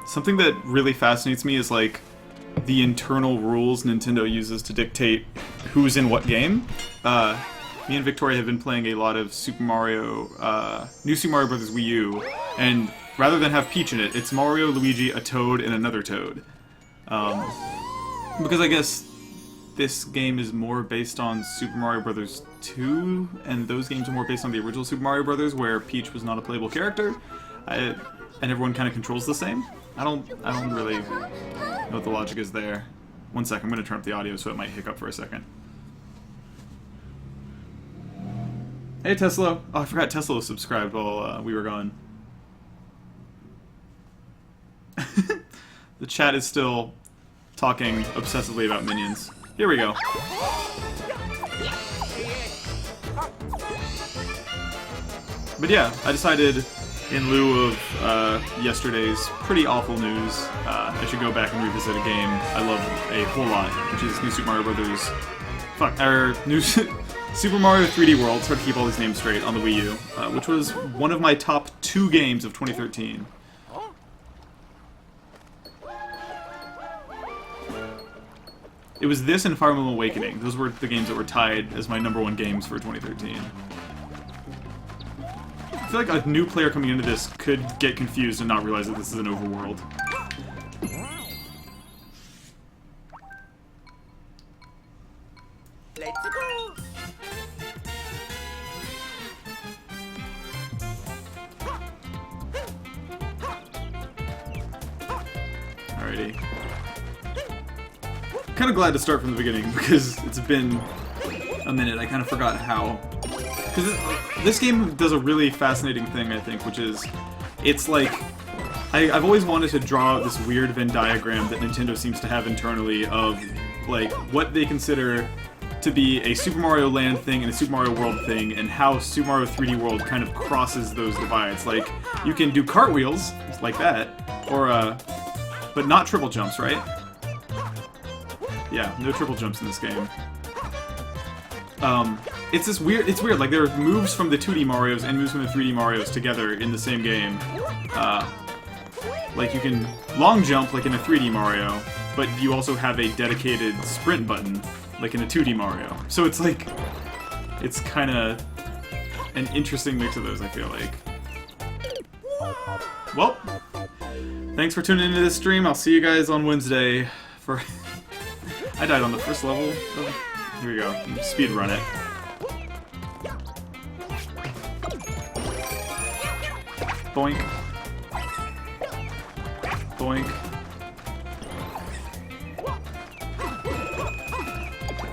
Something that really fascinates me is like the internal rules Nintendo uses to dictate who's in what game. Me and Victoria have been playing a lot of Super Mario, New Super Mario Bros. Wii U, and rather than have Peach in it, it's Mario, Luigi, a Toad, and another Toad. Because I guess this game is more based on Super Mario Bros. 2, and those games are more based on the original Super Mario Bros., where Peach was not a playable character, and everyone kind of controls the same. I don't really know what the logic is there. One sec, I'm going to turn up the audio so it might hiccup for a second. Hey Tesla! Oh, I forgot Tesla was subscribed while we were gone. The chat is still talking obsessively about minions. Here we go. But yeah, I decided, in lieu of yesterday's pretty awful news, I should go back and revisit a game I love a whole lot, which is New Super Mario Bros. New Super Mario 3D World. It's hard to keep all these names straight on the Wii U, which was one of my top 2 games of 2013. It was this and Fire Emblem Awakening. Those were the games that were tied as my #1 games for 2013. I feel like a new player coming into this could get confused and not realize that this is an overworld. Let's go. Alrighty. Kind of glad to start from the beginning because it's been a minute. I kind of forgot how. Because this game does a really fascinating thing, I think, which is it's like I've always wanted to draw out this weird Venn diagram that Nintendo seems to have internally of like what they consider to be a Super Mario Land thing and a Super Mario World thing, and how Super Mario 3D World kind of crosses those divides. Like you can do cartwheels like that, or but not triple jumps, right? Yeah, no triple jumps in this game. It's this weird. It's weird. Like there are moves from the 2D Mario's and moves from the 3D Mario's together in the same game. Like you can long jump like in a 3D Mario, but you also have a dedicated sprint button like in a 2D Mario. So it's like it's kind of an interesting mix of those. I feel like. Well, thanks for tuning into this stream. I'll see you guys on Wednesday for. I died on the first level. Here we go. Speed run it. Boink. Boink.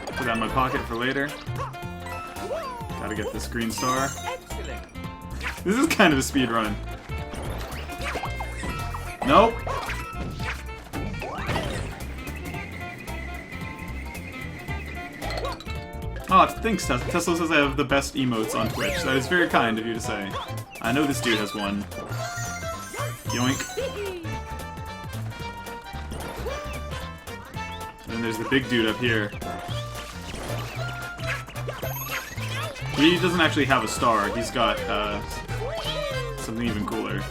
Put that in my pocket for later. Gotta get this green star. This is kind of a speed run. Nope. Oh, thanks, Tesla. Tesla says I have the best emotes on Twitch. That is very kind of you to say. I know this dude has one. Yoink. And then there's the big dude up here. He doesn't actually have a star. He's got, something even cooler.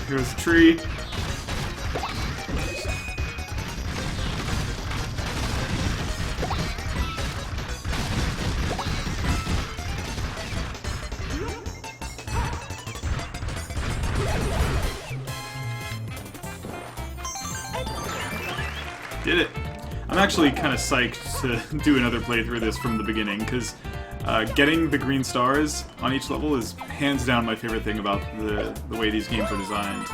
Here's the tree. Did it. I'm actually kind of psyched to do another playthrough of this from the beginning, because getting the green stars on each level is hands down my favorite thing about the way these games are designed.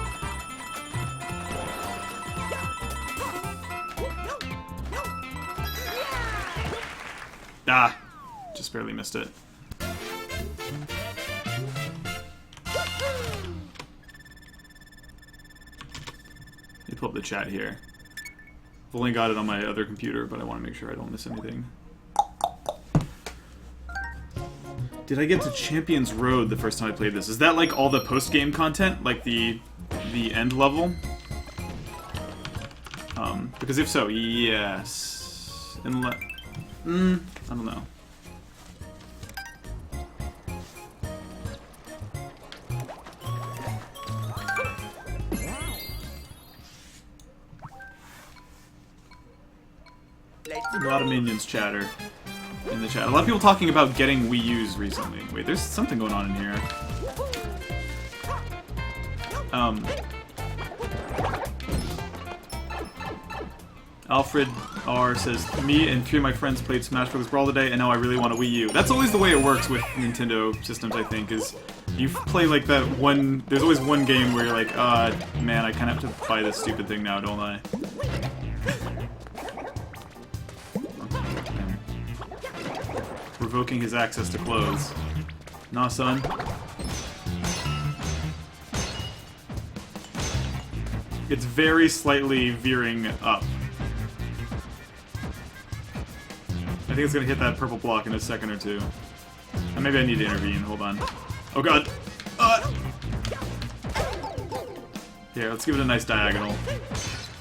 Ah! Just barely missed it. Let me pull up the chat here. I've only got it on my other computer, but I want to make sure I don't miss anything. Did I get to Champions Road the first time I played this? Is that like all the post-game content? Like the end level? Because if so, yes. I don't know. A lot of minions chatter in the chat. A lot of people talking about getting Wii U's recently. Wait, there's something going on in here. Alfred R says, me and 3 of my friends played Smash Bros. Brawl today, and now I really want a Wii U. That's always the way it works with Nintendo systems, I think, is you play like that one... There's always one game where you're like, man, I kind of have to buy this stupid thing now, don't I? Revoking his access to clothes. Nah, son. It's very slightly veering up. I think it's gonna hit that purple block in a second or two. And maybe I need to intervene, hold on. Oh god! Here, let's give it a nice diagonal.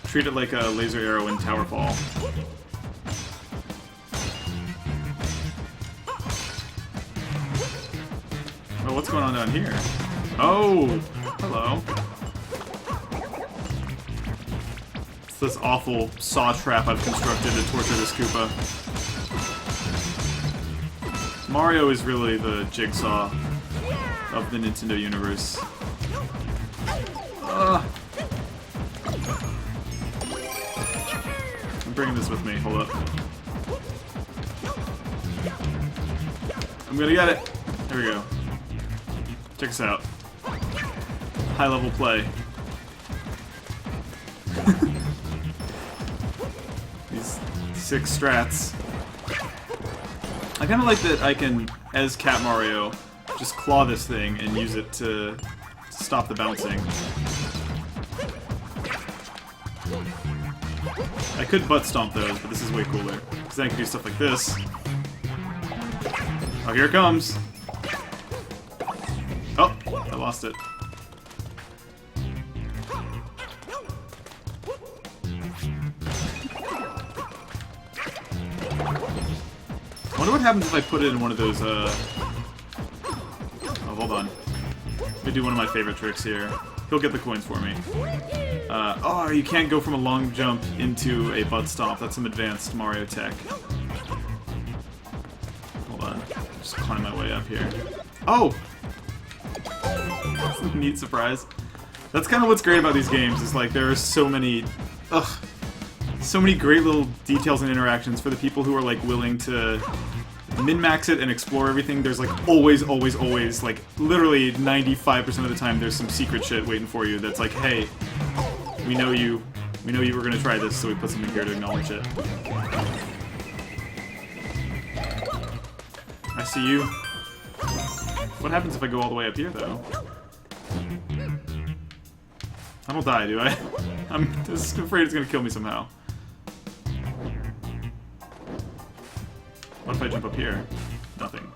Treat it like a laser arrow in Tower Fall. Oh, what's going on down here? Oh! Hello. It's this awful saw trap I've constructed to torture this Koopa. Mario is really the Jigsaw of the Nintendo universe. I'm bringing this with me, hold up. I'm gonna get it! There we go. Check us out. High level play. These 6 strats. I kinda like that I can, as Cat Mario, just claw this thing and use it to stop the bouncing. I could butt stomp those, but this is way cooler. Because then I can do stuff like this. Oh, here it comes! Oh, I lost it. I wonder what happens if I put it in one of those, Oh, hold on. Let me do one of my favorite tricks here. He'll get the coins for me. Oh, you can't go from a long jump into a butt stomp. That's some advanced Mario tech. Hold on. Just climb my way up here. Oh! That's a neat surprise. That's kind of what's great about these games, is like there are so many... so many great little details and interactions for the people who are like willing to min-max it and explore everything. There's like always, like literally 95% of the time there's some secret shit waiting for you that's like, hey, we know you were gonna try this, so we put something here to acknowledge it. I see you. What happens if I go all the way up here, though? I don't die, do I? I'm just afraid it's gonna kill me somehow. What if I jump up here? Nothing.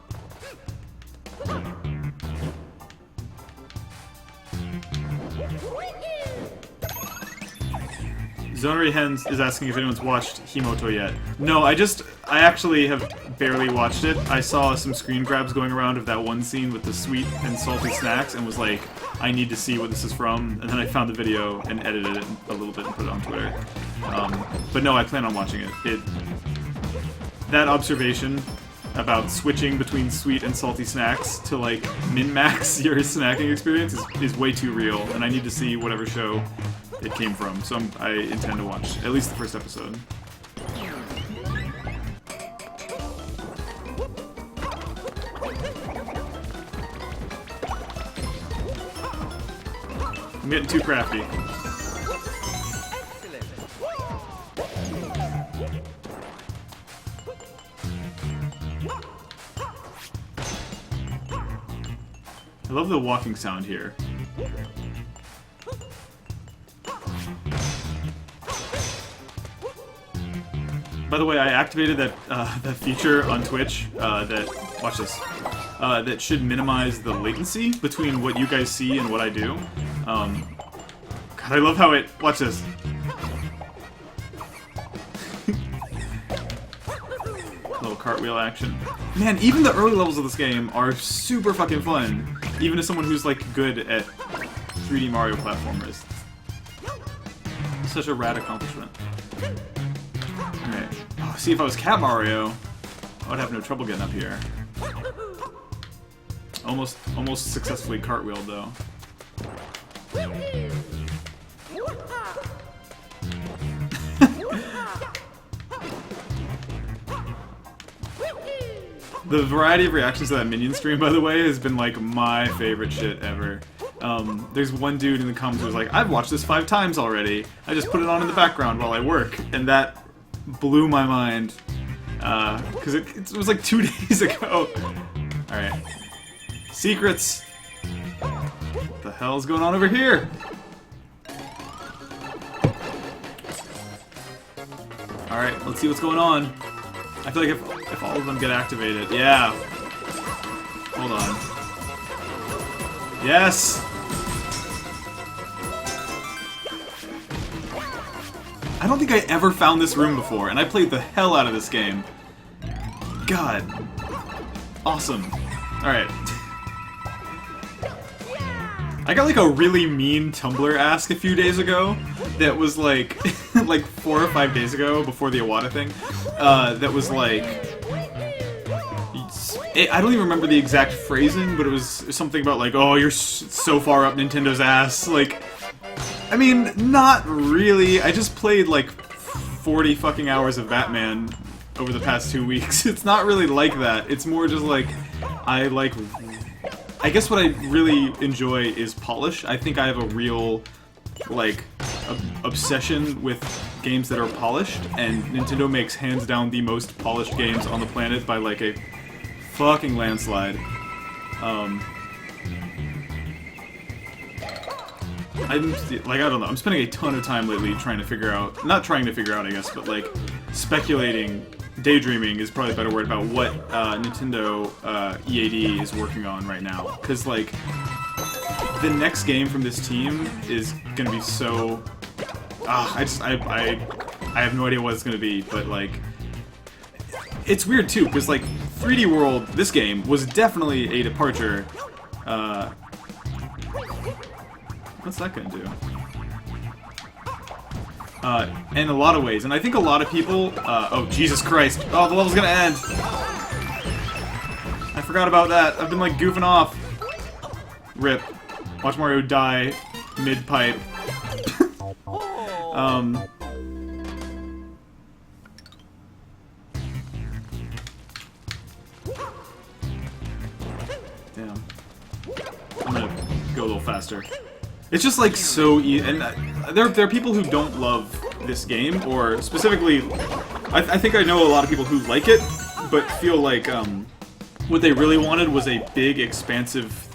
Zonary Hens is asking if anyone's watched Himoto yet. No, I actually have barely watched it. I saw some screen grabs going around of that one scene with the sweet and salty snacks and was like, I need to see what this is from. And then I found the video and edited it a little bit and put it on Twitter. But no, I plan on watching it. That observation about switching between sweet and salty snacks to like min-max your snacking experience is way too real, and I need to see whatever show it came from, so I intend to watch at least the first episode. I'm getting too crafty. I love the walking sound here. By the way, I activated that feature on Twitch watch this, that should minimize the latency between what you guys see and what I do. God, I love how watch this. Little cartwheel action. Man, even the early levels of this game are super fucking fun, even as someone who's like good at 3D Mario platformers. Such a rad accomplishment. Alright. Oh, See, if I was Cat Mario, I would have no trouble getting up here. Almost successfully cartwheeled though. The variety of reactions to that Minion stream, by the way, has been like my favorite shit ever. There's one dude in the comments who was like, I've watched this 5 times already. I just put it on in the background while I work. And that blew my mind. Because it was like 2 days ago. Alright. Secrets! What the hell's going on over here? Alright, let's see what's going on. I feel like if all of them get activated... Yeah! Hold on. Yes! I don't think I ever found this room before, and I played the hell out of this game. God. Awesome. Alright. I got like a really mean Tumblr ask a few days ago that was like, like 4 or 5 days ago before the Iwata thing, that was like, I don't even remember the exact phrasing, but it was something about like, oh, you're so far up Nintendo's ass, like, I mean, not really, I just played like 40 fucking hours of Batman over the past 2 weeks. It's not really like that, it's more just like, I guess what I really enjoy is polish. I think I have a real, like, obsession with games that are polished, and Nintendo makes hands down the most polished games on the planet by, like, a fucking landslide. I don't know, I'm spending a ton of time lately trying to figure out, not trying to figure out, I guess, but, like, speculating, daydreaming is probably a better word, about what Nintendo EAD is working on right now. Because, like, the next game from this team is gonna be so... I have no idea what it's gonna be, but, like... It's weird, too, because, like, 3D World, this game, was definitely a departure. What's that gonna do? In a lot of ways, and I think a lot of people, oh Jesus Christ, oh the level's gonna end! I forgot about that, I've been like goofing off. RIP. Watch Mario die mid-pipe. Damn. I'm gonna go a little faster. It's just like so easy, and there are people who don't love this game, or specifically, I think I know a lot of people who like it, but feel like what they really wanted was a big, expansive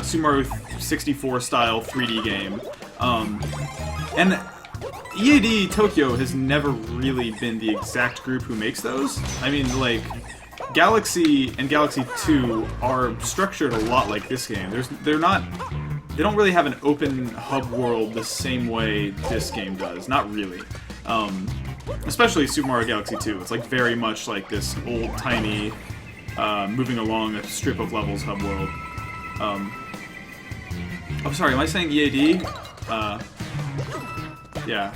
Super Mario 64 style 3D game. And EAD Tokyo has never really been the exact group who makes those. I mean, like, Galaxy and Galaxy 2 are structured a lot like this game. They don't really have an open hub world the same way this game does. Not really. Especially Super Mario Galaxy 2. It's like very much like this old, tiny, moving along a strip of levels hub world. Oh, sorry, am I saying EAD? Yeah.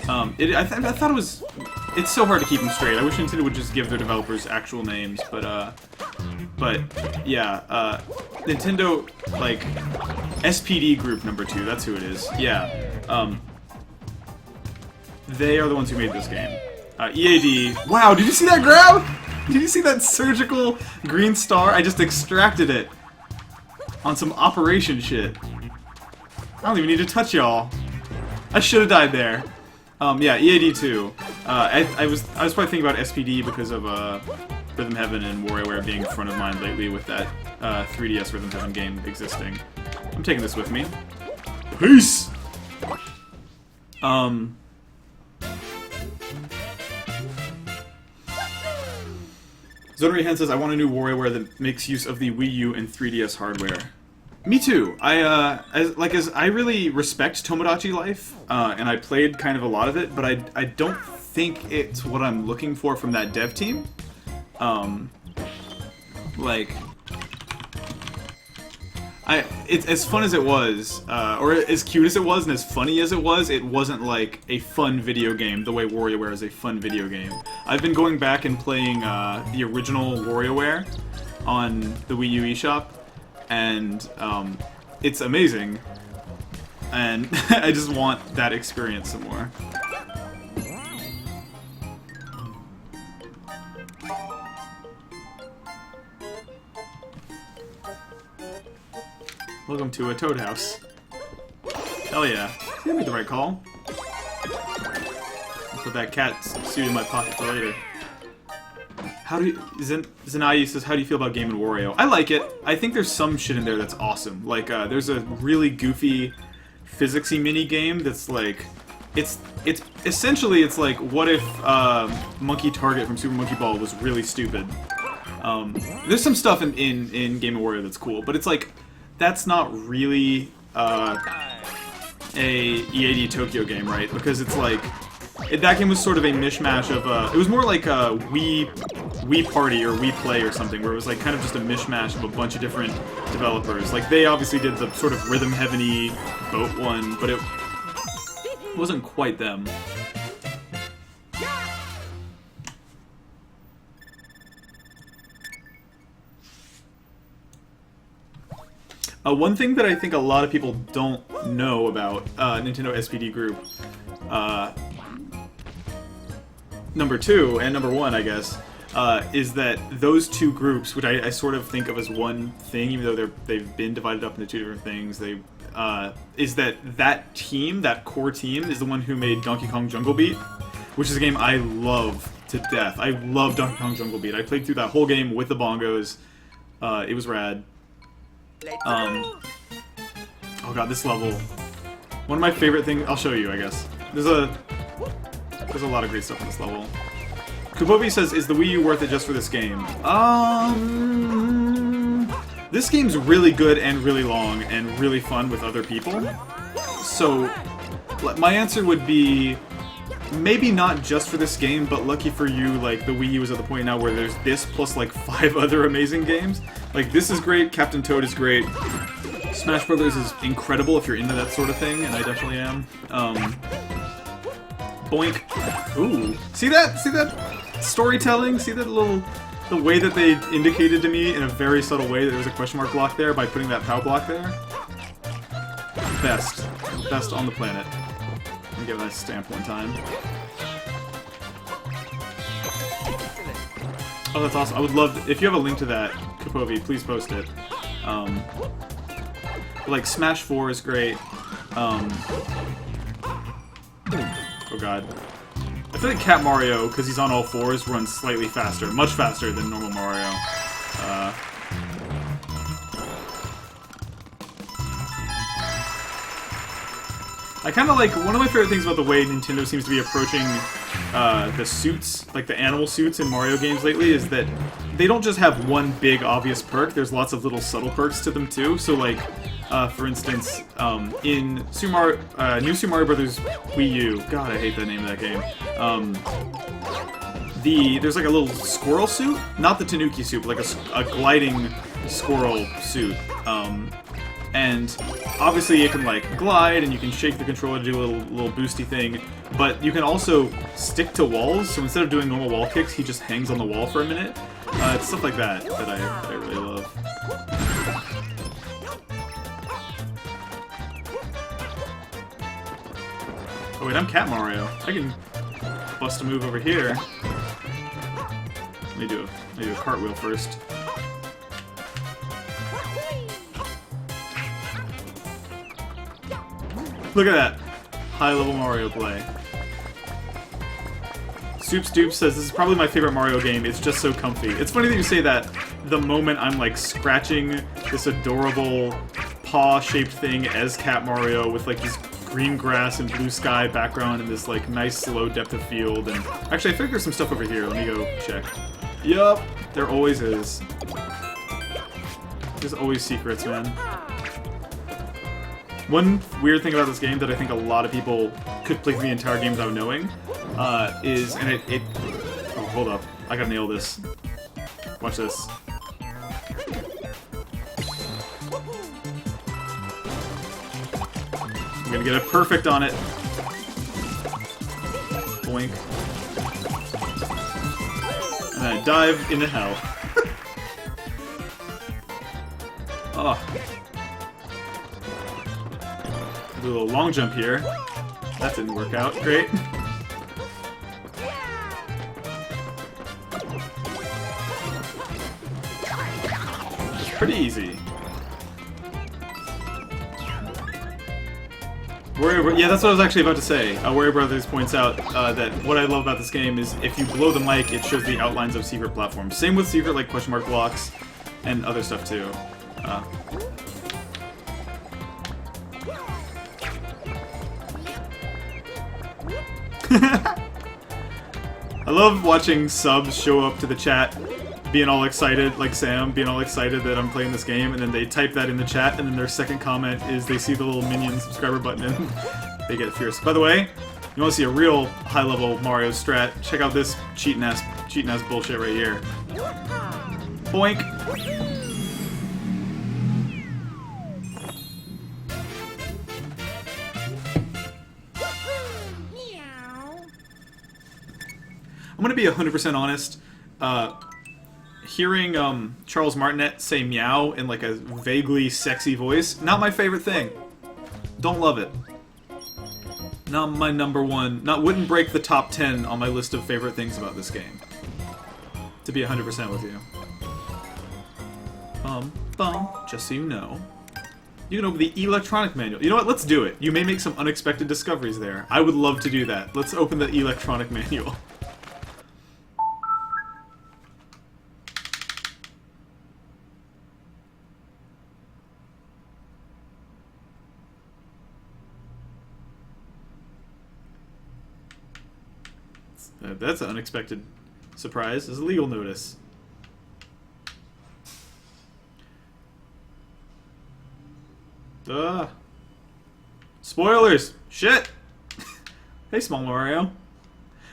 I thought it was... It's so hard to keep them straight. I wish Nintendo would just give their developers actual names, but yeah, Nintendo, like, SPD Group number 2, that's who it is. Yeah, they are the ones who made this game. EAD, wow, did you see that grab? Did you see that surgical green star? I just extracted it on some operation shit. I don't even need to touch y'all. I should have died there. Yeah, EAD 2. I was probably thinking about SPD because of Rhythm Heaven and WarioWare being front of mind lately with that 3DS Rhythm Heaven game existing. I'm taking this with me. Peace! Zonary Hen says, I want a new WarioWare that makes use of the Wii U and 3DS hardware. Me too. As I really respect Tomodachi Life, and I played kind of a lot of it, but I don't think it's what I'm looking for from that dev team. It's as fun as it was, or as cute as it was, and as funny as it wasn't like a fun video game the way WarioWare is a fun video game. I've been going back and playing the original WarioWare on the Wii U eShop, and it's amazing, and I just want that experience some more. Welcome to a Toad House. Hell yeah. You made the right call. I'll put that cat suit in my pocket for later. How do you... Zanai says, how do you feel about Game & Wario? I like it. I think there's some shit in there that's awesome. Like, there's a really goofy physicsy mini game that's like... It's essentially, it's like, what if Monkey Target from Super Monkey Ball was really stupid? There's some stuff in Game & Wario that's cool, but it's like... That's not really a EAD Tokyo game, right? Because it's like that game was sort of a mishmash of it was more like a Wii Party or Wii Play or something, where it was like kind of just a mishmash of a bunch of different developers. Like they obviously did the sort of rhythm heavy boat one, but it wasn't quite them. One thing that I think a lot of people don't know about Nintendo SPD Group, number 2 and number 1, I guess, is that those two groups, which I sort of think of as one thing, even though they've been divided up into two different things, is that team, that core team, is the one who made Donkey Kong Jungle Beat, which is a game I love to death. I love Donkey Kong Jungle Beat. I played through that whole game with the bongos. It was rad. Oh god, this level. One of my favorite things. I'll show you, I guess. There's a lot of great stuff in this level. Kubobi says, "Is the Wii U worth it just for this game?" This game's really good and really long and really fun with other people. So, my answer would be maybe not just for this game, but lucky for you, like, the Wii U is at the point now where there's this plus, like, 5 other amazing games. Like, this is great, Captain Toad is great, Smash Brothers is incredible if you're into that sort of thing, and I definitely am. Boink. Ooh. See that? See that storytelling? See that little... the way that they indicated to me in a very subtle way that there was a question mark block there by putting that POW block there? Best. Best on the planet. Let me give that stamp one time. Oh, that's awesome. I would love... if you have a link to that, Kapovi, please post it. Like, Smash 4 is great. Oh god. I feel like Cat Mario, because he's on all fours, runs slightly faster. Much faster than normal Mario. I kind of like... one of my favorite things about the way Nintendo seems to be approaching the suits, like the animal suits in Mario games lately, is that they don't just have one big obvious perk, there's lots of little subtle perks to them too. So like, for instance, in New Super Mario Bros. Wii U, god I hate the name of that game, there's like a little squirrel suit, not the Tanuki suit, but like a gliding squirrel suit. And obviously it can like glide, and you can shake the controller to do a little boosty thing, but you can also stick to walls, so instead of doing normal wall kicks, he just hangs on the wall for a minute. It's stuff like that that I really love. Oh wait, I'm Cat Mario. I can bust a move over here. Let me do a cartwheel first. Look at that! High-level Mario play. Soup Stoop says, this is probably my favorite Mario game, it's just so comfy. It's funny that you say that the moment I'm like scratching this adorable paw-shaped thing as Cat Mario with like this green grass and blue sky background and this like nice slow depth of field. And actually I think there's some stuff over here, let me go check. Yup! There always is. There's always secrets, man. One weird thing about this game that I think a lot of people could play through the entire game without knowing, is, and it... oh, hold up. I gotta nail this. Watch this. I'm gonna get it perfect on it. Boink. And I dive into hell. Oh. Do a little long jump here. That didn't work out. Great. It's pretty easy. Yeah, that's what I was actually about to say. Warrior Brothers points out that what I love about this game is if you blow the mic, it shows the outlines of secret platforms. Same with secret, like, question mark blocks and other stuff, too. I love watching subs show up to the chat being all excited, like Sam, being all excited that I'm playing this game, and then they type that in the chat, and then their second comment is they see the little minion subscriber button and they get fierce. By the way, you want to see a real high-level Mario strat, check out this cheating-ass bullshit right here. Boink! I'm gonna be 100% honest. Hearing Charles Martinet say meow in like a vaguely sexy voice, not my favorite thing. Don't love it. Not my number one. Wouldn't break the top 10 on my list of favorite things about this game. To be 100% with you. Just so you know. You can open the electronic manual. You know what? Let's do it. You may make some unexpected discoveries there. I would love to do that. Let's open the electronic manual. That's an unexpected surprise. There's a legal notice. Spoilers! Shit! Hey, Small Mario.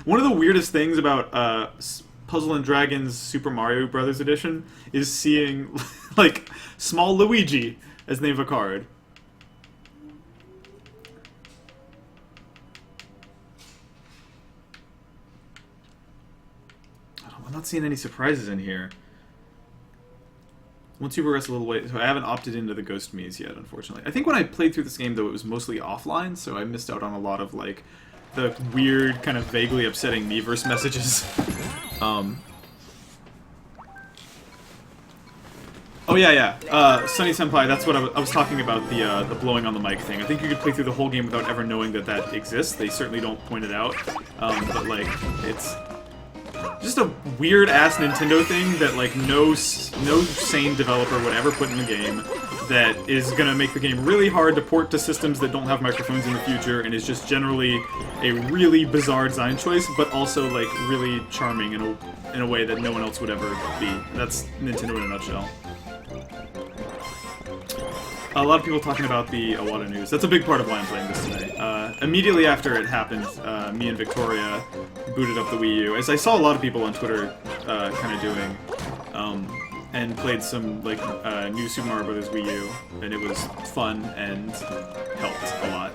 One of the weirdest things about Puzzle and Dragons Super Mario Brothers Edition is seeing, like, Small Luigi as the name of a card. I'm not seeing any surprises in here. Once you progress a little way, so I haven't opted into the Ghost Maze yet, unfortunately. I think when I played through this game, though, it was mostly offline, so I missed out on a lot of, like, the weird, kind of vaguely upsetting Miiverse messages. Oh, yeah. Sunny Senpai, that's what I was talking about, the blowing on the mic thing. I think you could play through the whole game without ever knowing that that exists. They certainly don't point it out. But, like, it's just a weird-ass Nintendo thing that, like, no sane developer would ever put in the game that is gonna make the game really hard to port to systems that don't have microphones in the future, and is just generally a really bizarre design choice, but also, like, really charming in a way that no one else would ever be. That's Nintendo in a nutshell. A lot of people talking about the Iwata news. That's a big part of why I'm playing this today. Immediately after it happened, me and Victoria booted up the Wii U, as I saw a lot of people on Twitter kind of doing, and played some like new Super Mario Bros. Wii U, and it was fun and helped a lot.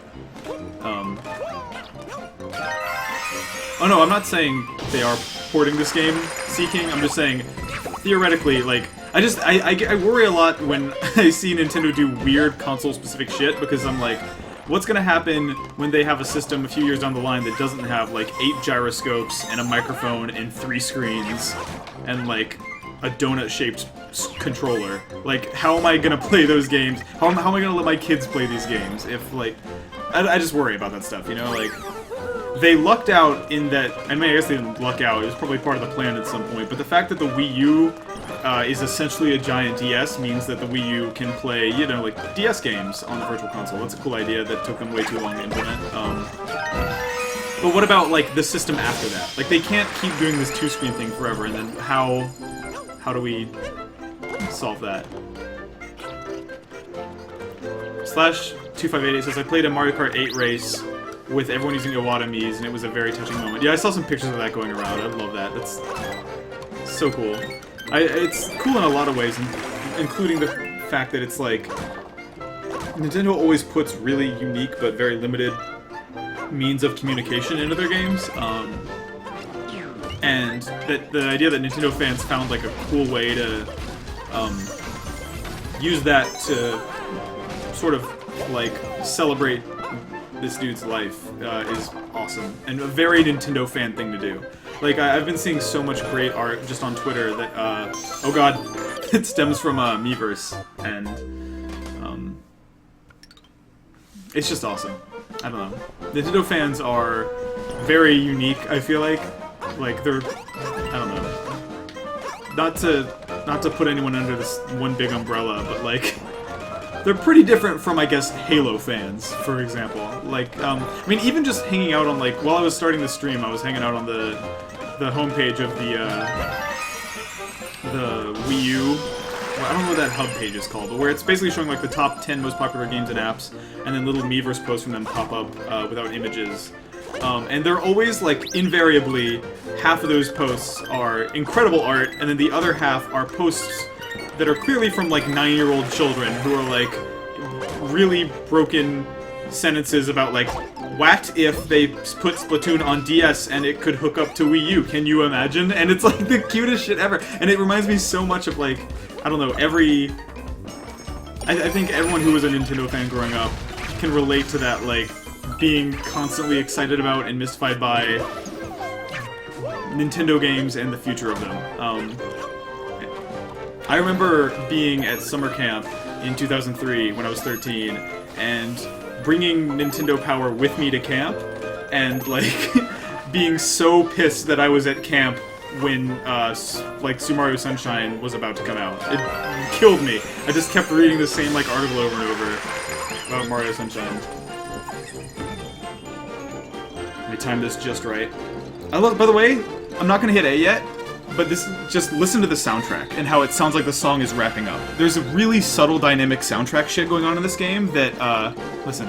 Oh no, I'm not saying they are porting this game seeking. I'm just saying theoretically, like. I worry a lot when I see Nintendo do weird console-specific shit, because I'm like, what's gonna happen when they have a system a few years down the line that doesn't have, like, 8 gyroscopes and a microphone and 3 screens and, like, a donut-shaped controller? Like, how am I gonna play those games? How am I gonna let my kids play these games if, like... I just worry about that stuff, you know? Like, they lucked out in that... I mean, I guess they didn't luck out. It was probably part of the plan at some point. But the fact that the Wii U is essentially a giant DS means that the Wii U can play, you know, like, DS games on the Virtual Console. That's a cool idea that took them way too long to implement. But what about, like, the system after that? Like, they can't keep doing this two-screen thing forever, and then how do we solve that? /2588 says, I played a Mario Kart 8 race with everyone using Iwata Mii's, and it was a very touching moment. Yeah, I saw some pictures of that going around. I love that. That's so cool. It's cool in a lot of ways, including the fact that it's like... Nintendo always puts really unique but very limited means of communication into their games, and that the idea that Nintendo fans found like a cool way to use that to sort of like celebrate this dude's life is awesome, and a very Nintendo fan thing to do. Like, I've been seeing so much great art just on Twitter that, oh god, it stems from Miiverse, and it's just awesome. I don't know. Nintendo fans are very unique, I feel like. Like, they're, I don't know. Not to put anyone under this one big umbrella, but like, they're pretty different from, I guess, Halo fans, for example. Like, I mean, even just hanging out on, like, while I was starting the stream, I was hanging out on the homepage of the Wii U. Well, I don't know what that hub page is called, but where it's basically showing, like, the top 10 most popular games and apps, and then little Miiverse posts from them pop up without images. And they're always, like, invariably, half of those posts are incredible art, and then the other half are posts that are clearly from, like, 9-year-old children who are, like, really broken sentences about, like, what if they put Splatoon on DS and it could hook up to Wii U? Can you imagine? And it's, like, the cutest shit ever. And it reminds me so much of, like, I don't know, I think everyone who was a Nintendo fan growing up can relate to that, like, being constantly excited about and mystified by Nintendo games and the future of them. I remember being at summer camp in 2003 when I was 13 and bringing Nintendo Power with me to camp and, like, being so pissed that I was at camp when, like, Super Mario Sunshine was about to come out. It killed me. I just kept reading the same, like, article over and over about Mario Sunshine. Let me time this just right. I love, by the way, I'm not gonna hit A yet, but this, just listen to the soundtrack and how it sounds like the song is wrapping up. There's a really subtle dynamic soundtrack shit going on in this game that, listen.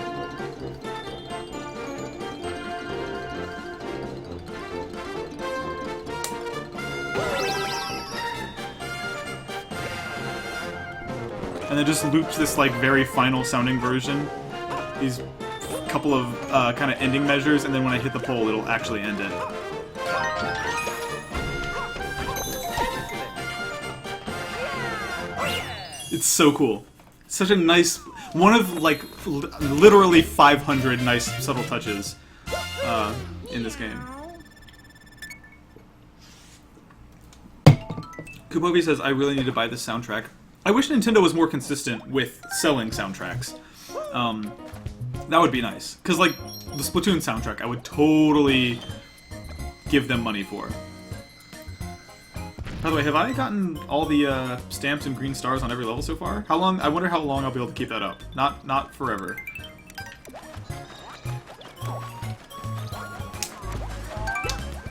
And it just loops this, like, very final sounding version. These couple of, kind of ending measures, and then when I hit the pole, it'll actually end it. It's so cool. Such a nice, one of, like, literally 500 nice subtle touches in this game. Kubobi says, I really need to buy this soundtrack. I wish Nintendo was more consistent with selling soundtracks. That would be nice. Because, like, the Splatoon soundtrack, I would totally give them money for. By the way, have I gotten all the stamps and green stars on every level so far? How long? I wonder how long I'll be able to keep that up. Not forever.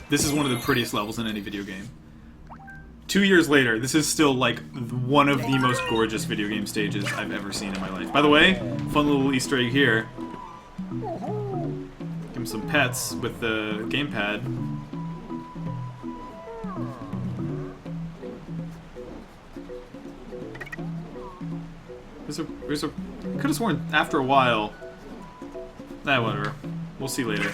This is one of the prettiest levels in any video game. 2 years later, this is still, like, one of the most gorgeous video game stages I've ever seen in my life. By the way, fun little Easter egg here. Give him some pets with the gamepad. I could have sworn after a while. Whatever. We'll see later.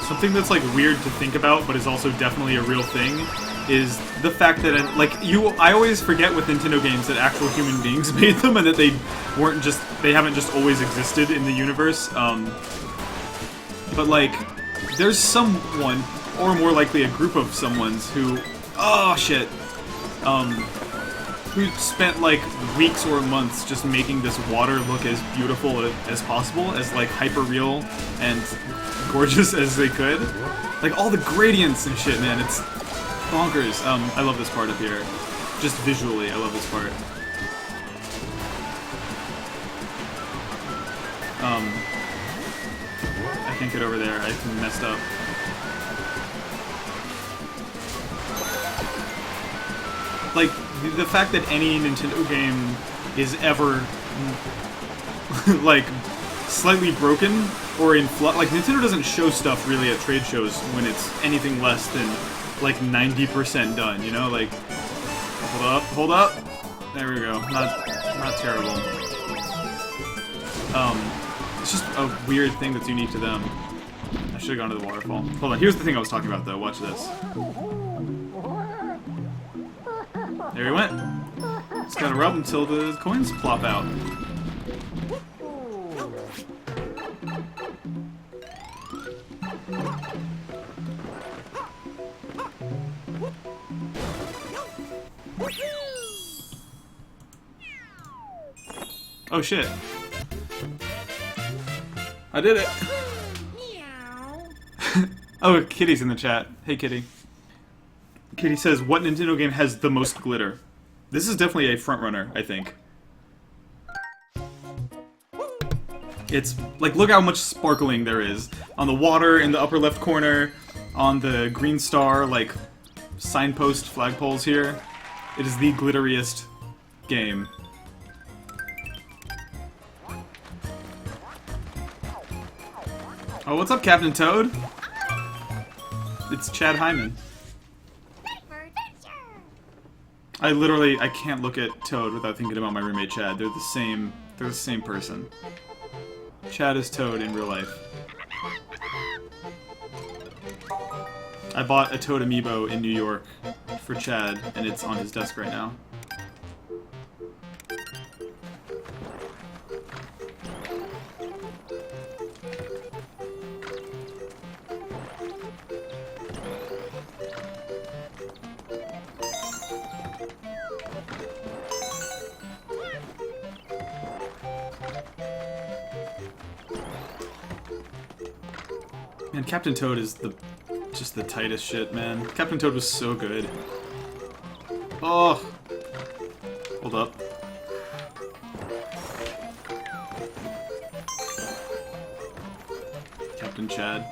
Something that's, like, weird to think about, but is also definitely a real thing, is the fact that, I always forget with Nintendo games that actual human beings made them, and that they haven't just always existed in the universe, but, like, there's someone, or more likely a group of someones who, who spent, like, weeks or months just making this water look as beautiful as possible, as, like, hyper-real and gorgeous as they could. Like, all the gradients and shit, man, it's bonkers. I love this part up here. Just visually, I love this part. I can't get over there, I messed up. Like, the fact that any Nintendo game is ever, like, slightly broken or in flood. Like, Nintendo doesn't show stuff really at trade shows when it's anything less than like 90% done, you know? Like, hold up. There we go. Not terrible. It's just a weird thing that's unique to them. I should have gone to the waterfall. Hold on, here's the thing I was talking about though, watch this. There he went. Just gotta rub until the coins plop out. Oh shit. I did it. Oh, Kitty's in the chat. Hey Kitty. Kitty says, what Nintendo game has the most glitter? This is definitely a frontrunner, I think. It's, like, look how much sparkling there is. On the water, in the upper left corner, on the green star, like, signpost flagpoles here. It is the glitteriest game. Oh, what's up, Captain Toad? It's Chad Hyman. I can't look at Toad without thinking about my roommate Chad. They're the same person. Chad is Toad in real life. I bought a Toad amiibo in New York for Chad, and it's on his desk right now. Man, Captain Toad is just the tightest shit, man. Captain Toad was so good. Oh! Hold up. Captain Chad.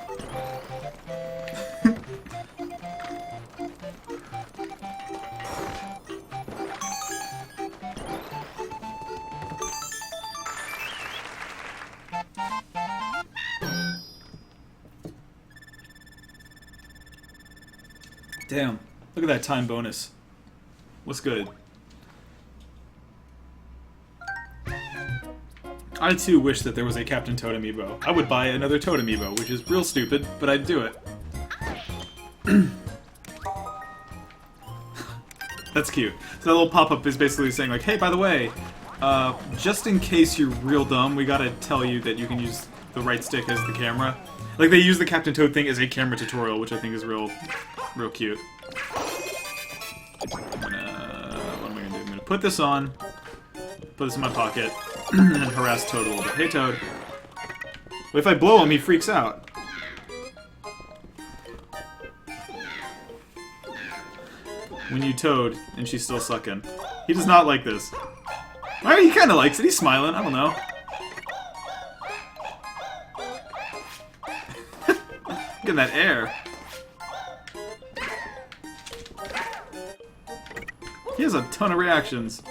Damn, look at that time bonus. What's good? I too wish that there was a Captain Toad amiibo. I would buy another Toad amiibo, which is real stupid, but I'd do it. That's cute. So that little pop-up is basically saying like, hey, by the way, just in case you're real dumb, we gotta tell you that you can use the right stick as the camera. Like, they use the Captain Toad thing as a camera tutorial, which I think is real cute. What am I gonna do? I'm gonna put this on, put this in my pocket, and then harass Toad a little bit. Hey, Toad. But if I blow him, he freaks out. When you Toad, and she's still sucking. He does not like this. Alright, he kinda likes it. He's smiling. I don't know. Look at that air. He has a ton of reactions.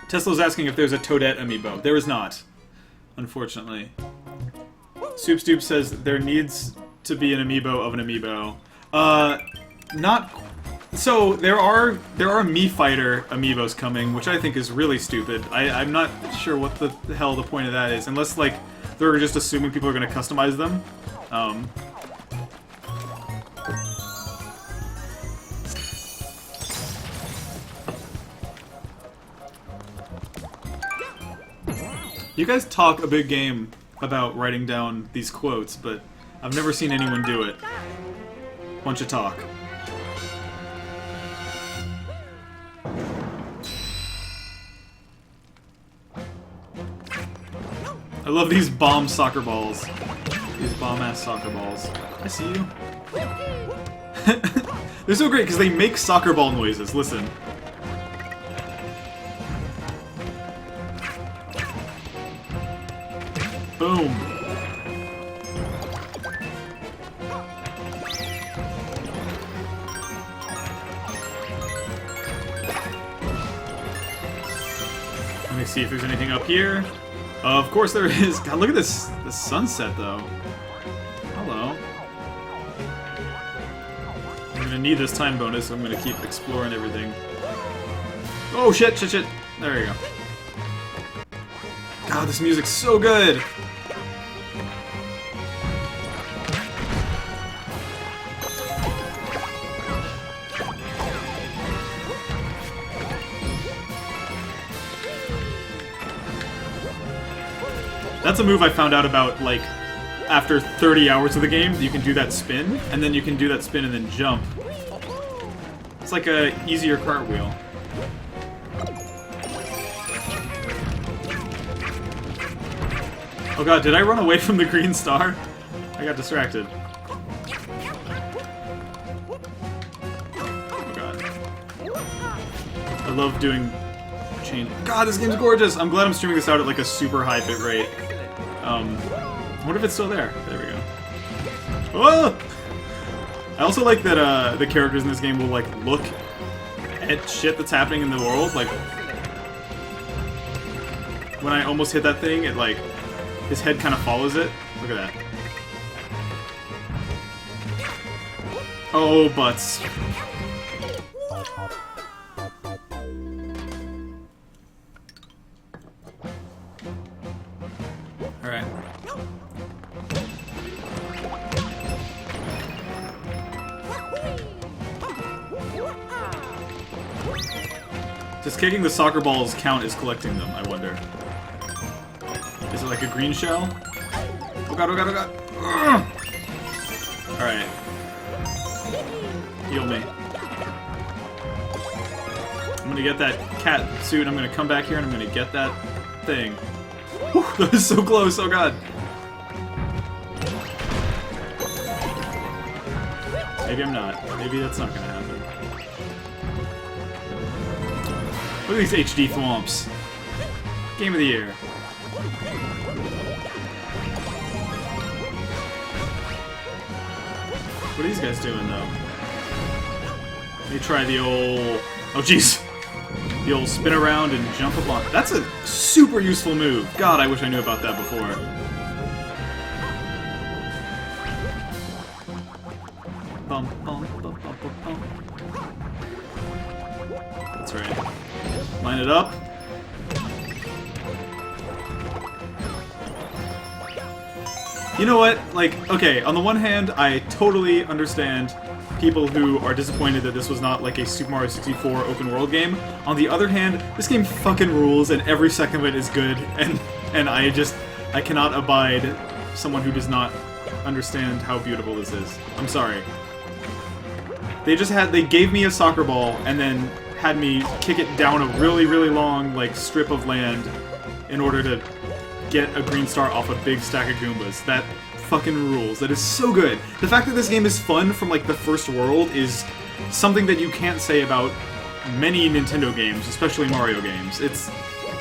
Tesla's asking if there's a Toadette amiibo. There is not, unfortunately. Soup Stoop says there needs to be an amiibo of an amiibo. Not. So there are Mii Fighter amiibos coming, which I think is really stupid. I'm not sure what the hell the point of that is, unless like they're just assuming people are going to customize them. You guys talk a big game about writing down these quotes, but I've never seen anyone do it. Bunch of talk. I love these bomb soccer balls. These bomb-ass soccer balls. I see you. They're so great because they make soccer ball noises. Listen. Boom. Let me see if there's anything up here. Of course there is. God, look at this sunset though. Hello. I'm gonna need this time bonus, so I'm gonna keep exploring everything. Oh shit, shit, shit. There you go. God, this music's so good. That's a move I found out about, like, after 30 hours of the game. You can do that spin, and then you can do that spin and then jump. It's like a easier cartwheel. Oh god, did I run away from the green star? I got distracted. Oh god. I love doing chain. God, this game's gorgeous! I'm glad I'm streaming this out at like a super high bit rate. I wonder if it's still there. There we go. Oh! I also like that the characters in this game will like look at shit that's happening in the world. Like when I almost hit that thing, it like his head kind of follows it. Look at that. Oh, butts. Alright. Does kicking the soccer balls count as collecting them, I wonder? Is it like a green shell? Oh god, oh god, oh god! Alright. Heal me. I'm gonna get that cat suit, I'm gonna come back here and I'm gonna get that thing. Whew, that was so close, oh god! Maybe I'm not. Maybe that's not gonna happen. Look at these HD thwomps. Game of the year. What are these guys doing, though? Let me try the old... Oh, jeez! The old spin around and jump up on... That's a super useful move. God, I wish I knew about that before. Bum, bum, bum, bum, bum, bum. That's right. Line it up. You know what? Like, okay, on the one hand, I totally understand people who are disappointed that this was not like a Super Mario 64 open world game. On the other hand, this game fucking rules and every second of it is good, and I cannot abide someone who does not understand how beautiful this is. I'm sorry. They gave me a soccer ball and then had me kick it down a really, really long, like, strip of land in order to get a green star off a big stack of Goombas. That fucking rules. That is so good. The fact that this game is fun from, like, the first world is something that you can't say about many Nintendo games, especially Mario games. It's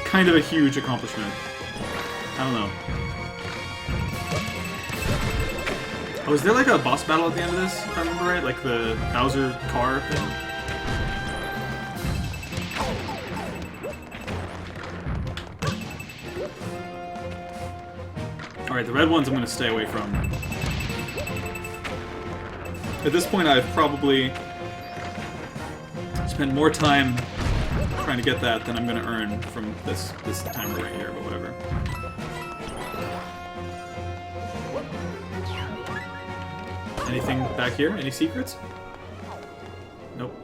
kind of a huge accomplishment. I don't know. Oh, is there, like, a boss battle at the end of this, if I remember right? Like the Bowser car thing? Alright, the red ones I'm going to stay away from. At this point, I've probably spent more time trying to get that than I'm going to earn from this timer right here, but whatever. Anything back here? Any secrets? Nope.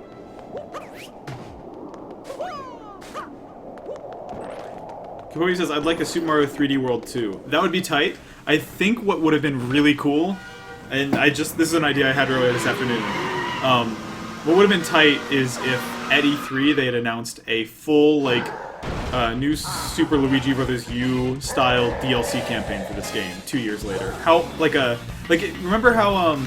Kabobi says, I'd like a Super Mario 3D World 2. That would be tight. I think what would have been really cool, and this is an idea I had earlier this afternoon. What would have been tight is if at E3 they had announced a full, like, new Super Luigi Bros. U style DLC campaign for this game 2 years later. Remember how,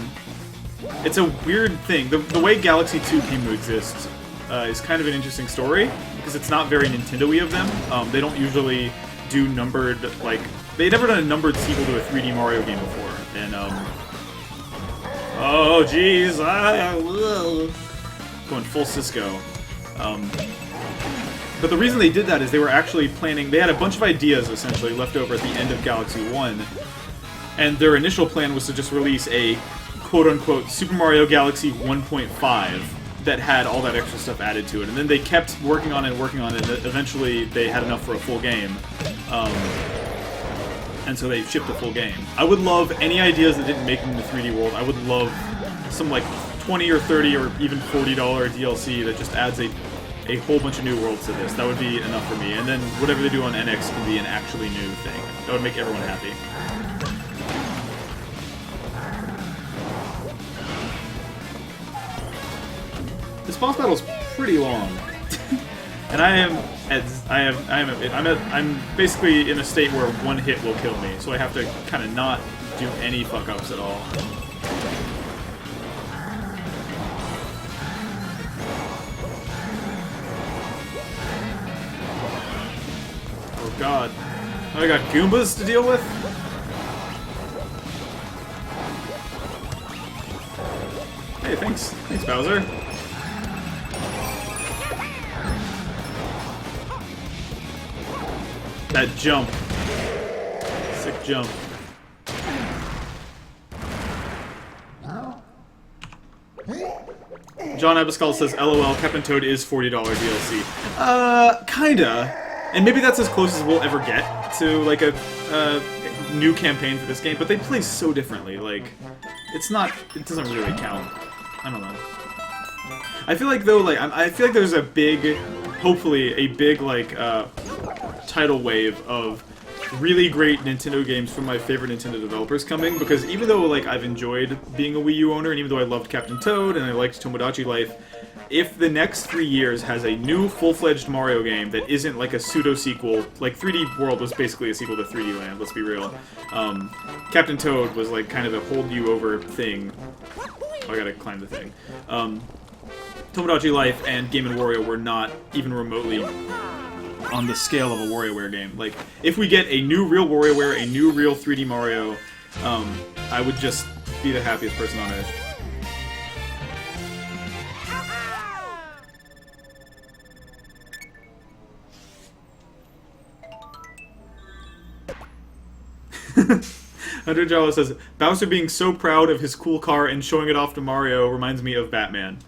it's a weird thing. The way Galaxy 2 came to exist is kind of an interesting story, because it's not very Nintendo-y of them. They don't usually do numbered, like... They'd never done a numbered sequel to a 3D Mario game before, and, oh, jeez, going full Cisco. But But the reason they did that is they were actually planning... They had a bunch of ideas, essentially, left over at the end of Galaxy 1. And their initial plan was to just release a quote-unquote Super Mario Galaxy 1.5 that had all that extra stuff added to it. And then they kept working on it and working on it, and eventually they had enough for a full game. And so they shipped a full game. I would love any ideas that didn't make it in the 3D world. I would love some, like, $20 or $30 or even $40 DLC that just adds a whole bunch of new worlds to this. That would be enough for me. And then whatever they do on NX can be an actually new thing. That would make everyone happy. This boss battle's pretty long, and I'm basically in a state where one hit will kill me, so I have to kind of not do any fuck ups at all. Oh god, I got Goombas to deal with. Hey, thanks, Bowser. That jump. Sick jump. John Abascal says, LOL, Captain Toad is $40 DLC. Kinda. And maybe that's as close as we'll ever get to, like, a new campaign for this game, but they play so differently, like, it's not, it doesn't really count. I don't know. I feel like, though, like, I feel like there's a big, hopefully, a big, like, tidal wave of really great Nintendo games from my favorite Nintendo developers coming, because even though, like, I've enjoyed being a Wii U owner, and even though I loved Captain Toad and I liked Tomodachi Life, if the next 3 years has a new full-fledged Mario game that isn't like a pseudo-sequel, like 3D World was basically a sequel to 3D Land, let's be real. Captain Toad was like kind of a hold you over thing. Oh, I gotta climb the thing. Tomodachi Life and Game & Wario were not even remotely on the scale of a WarioWare game. Like, if we get a new real WarioWare, a new real 3D Mario, I would just be the happiest person on earth. Hunter Jalo says, Bowser being so proud of his cool car and showing it off to Mario reminds me of Batman.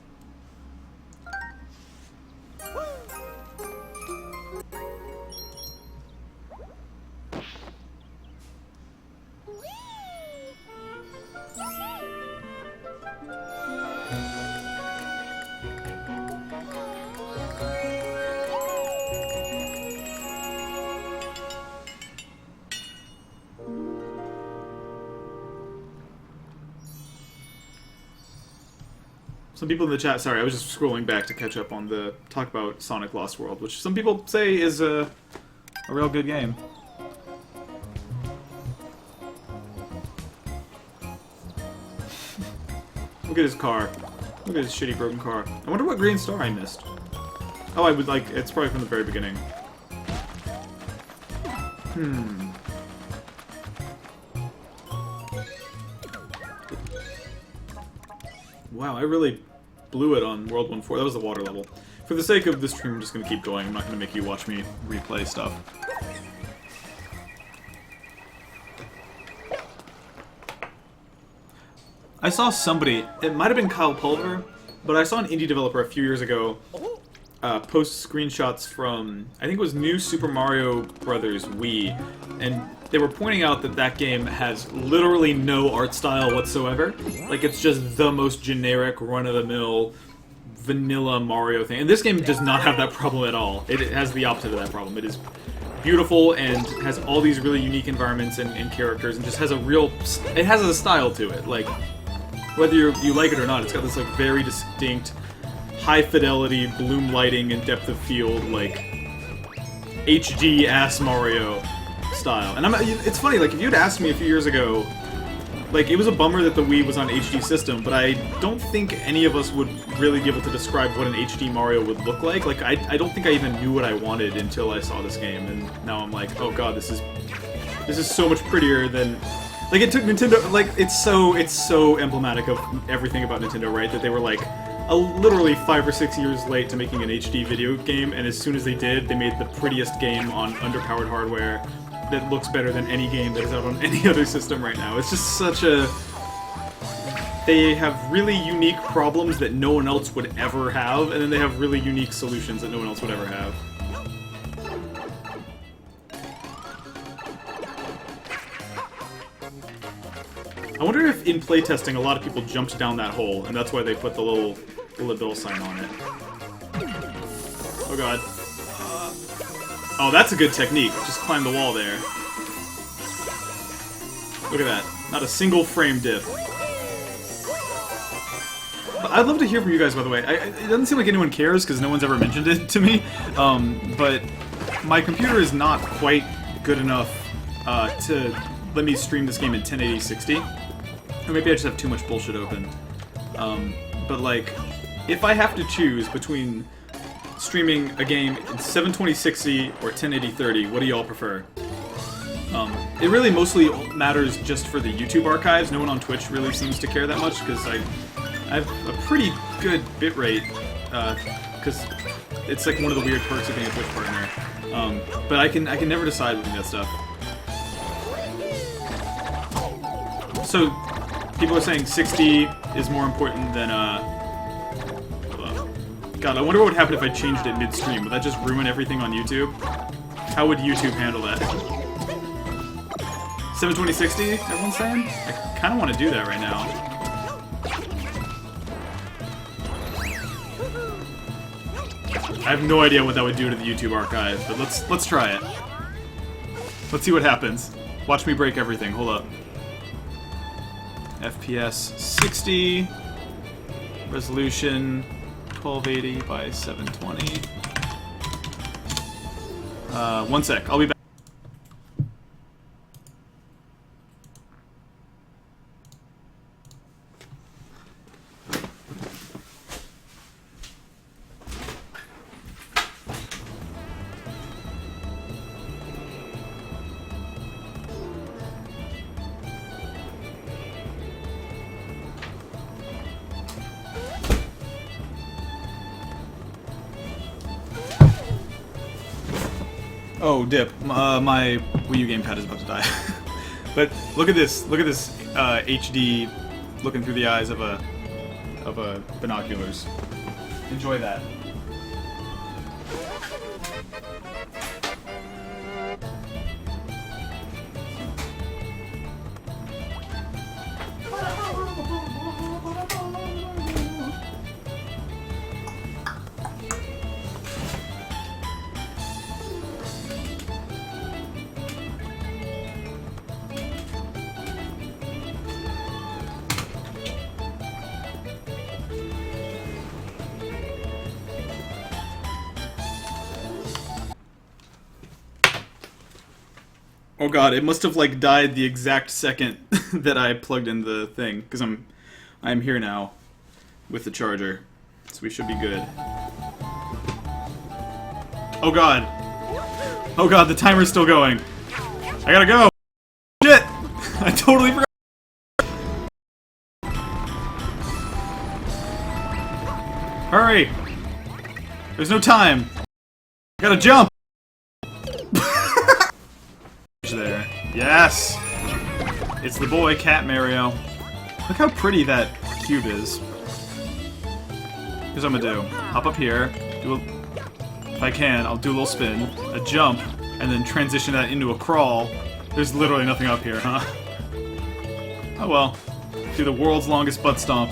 Some people in the chat, sorry, I was just scrolling back to catch up on the talk about Sonic Lost World, which some people say is a real good game. Look at his car. Look at his shitty broken car. I wonder what green star I missed. Oh, I would like, it's probably from the very beginning. Wow, I really blew it on World 1-4. That was the water level. For the sake of this stream, I'm just going to keep going. I'm not going to make you watch me replay stuff. I saw somebody, it might have been Kyle Pulver, but I saw an indie developer a few years ago post screenshots from, I think it was New Super Mario Bros. Wii, and they were pointing out that that game has literally no art style whatsoever. Like, it's just the most generic, run-of-the-mill, vanilla Mario thing. And this game does not have that problem at all. It has the opposite of that problem. It is beautiful and has all these really unique environments and characters, and just has a real... It has a style to it. Like, whether you like it or not, it's got this, like, very distinct, high-fidelity, bloom lighting and depth of field, like, HD-ass Mario style. And it's funny, like, if you'd asked me a few years ago, like, it was a bummer that the Wii was on HD system, but I don't think any of us would really be able to describe what an HD Mario would look like. Like, I don't think I even knew what I wanted until I saw this game, and now I'm like, oh god, this is so much prettier than... Like, it took Nintendo, like, it's so emblematic of everything about Nintendo, right? That they were like, literally 5 or 6 years late to making an HD video game, and as soon as they did, they made the prettiest game on underpowered hardware that looks better than any game that is out on any other system right now. It's just such a... They have really unique problems that no one else would ever have, and then they have really unique solutions that no one else would ever have. I wonder if in playtesting a lot of people jumped down that hole, and that's why they put the little bill sign on it. Oh god. Oh, that's a good technique. Just climb the wall there. Look at that. Not a single frame diff. I'd love to hear from you guys, by the way. It doesn't seem like anyone cares, because no one's ever mentioned it to me. But my computer is not quite good enough to let me stream this game in 1080 60. Or maybe I just have too much bullshit open. But like, if I have to choose between streaming a game in 720 60 or 1080 30, what do y'all prefer? It really mostly matters just for the YouTube archives. No one on Twitch really seems to care that much, because I have a pretty good bitrate, because it's like one of the weird perks of being a Twitch partner. But I can never decide between that stuff. So, people are saying 60 is more important than, God, I wonder what would happen if I changed it midstream. Would that just ruin everything on YouTube? How would YouTube handle that? 720 60, everyone's saying? I kind of want to do that right now. I have no idea what that would do to the YouTube archive, but let's try it. Let's see what happens. Watch me break everything. Hold up. FPS 60, resolution 1280 by 720. One sec, I'll be back. Oh, dip. My Wii U gamepad is about to die. But look at this. Look at this HD looking through the eyes of a binoculars. Enjoy that. Oh god, it must have like died the exact second that I plugged in the thing, because I'm here now with the charger, so we should be good. Oh god. Oh god, the timer's still going. I gotta go. Shit! I totally forgot. Hurry! There's no time. I gotta jump. There. Yes! It's the boy, Cat Mario. Look how pretty that cube is. Here's what I'm gonna do. Hop up here, if I can, I'll do a little spin, a jump, and then transition that into a crawl. There's literally nothing up here, huh? Oh well. Do the world's longest butt stomp.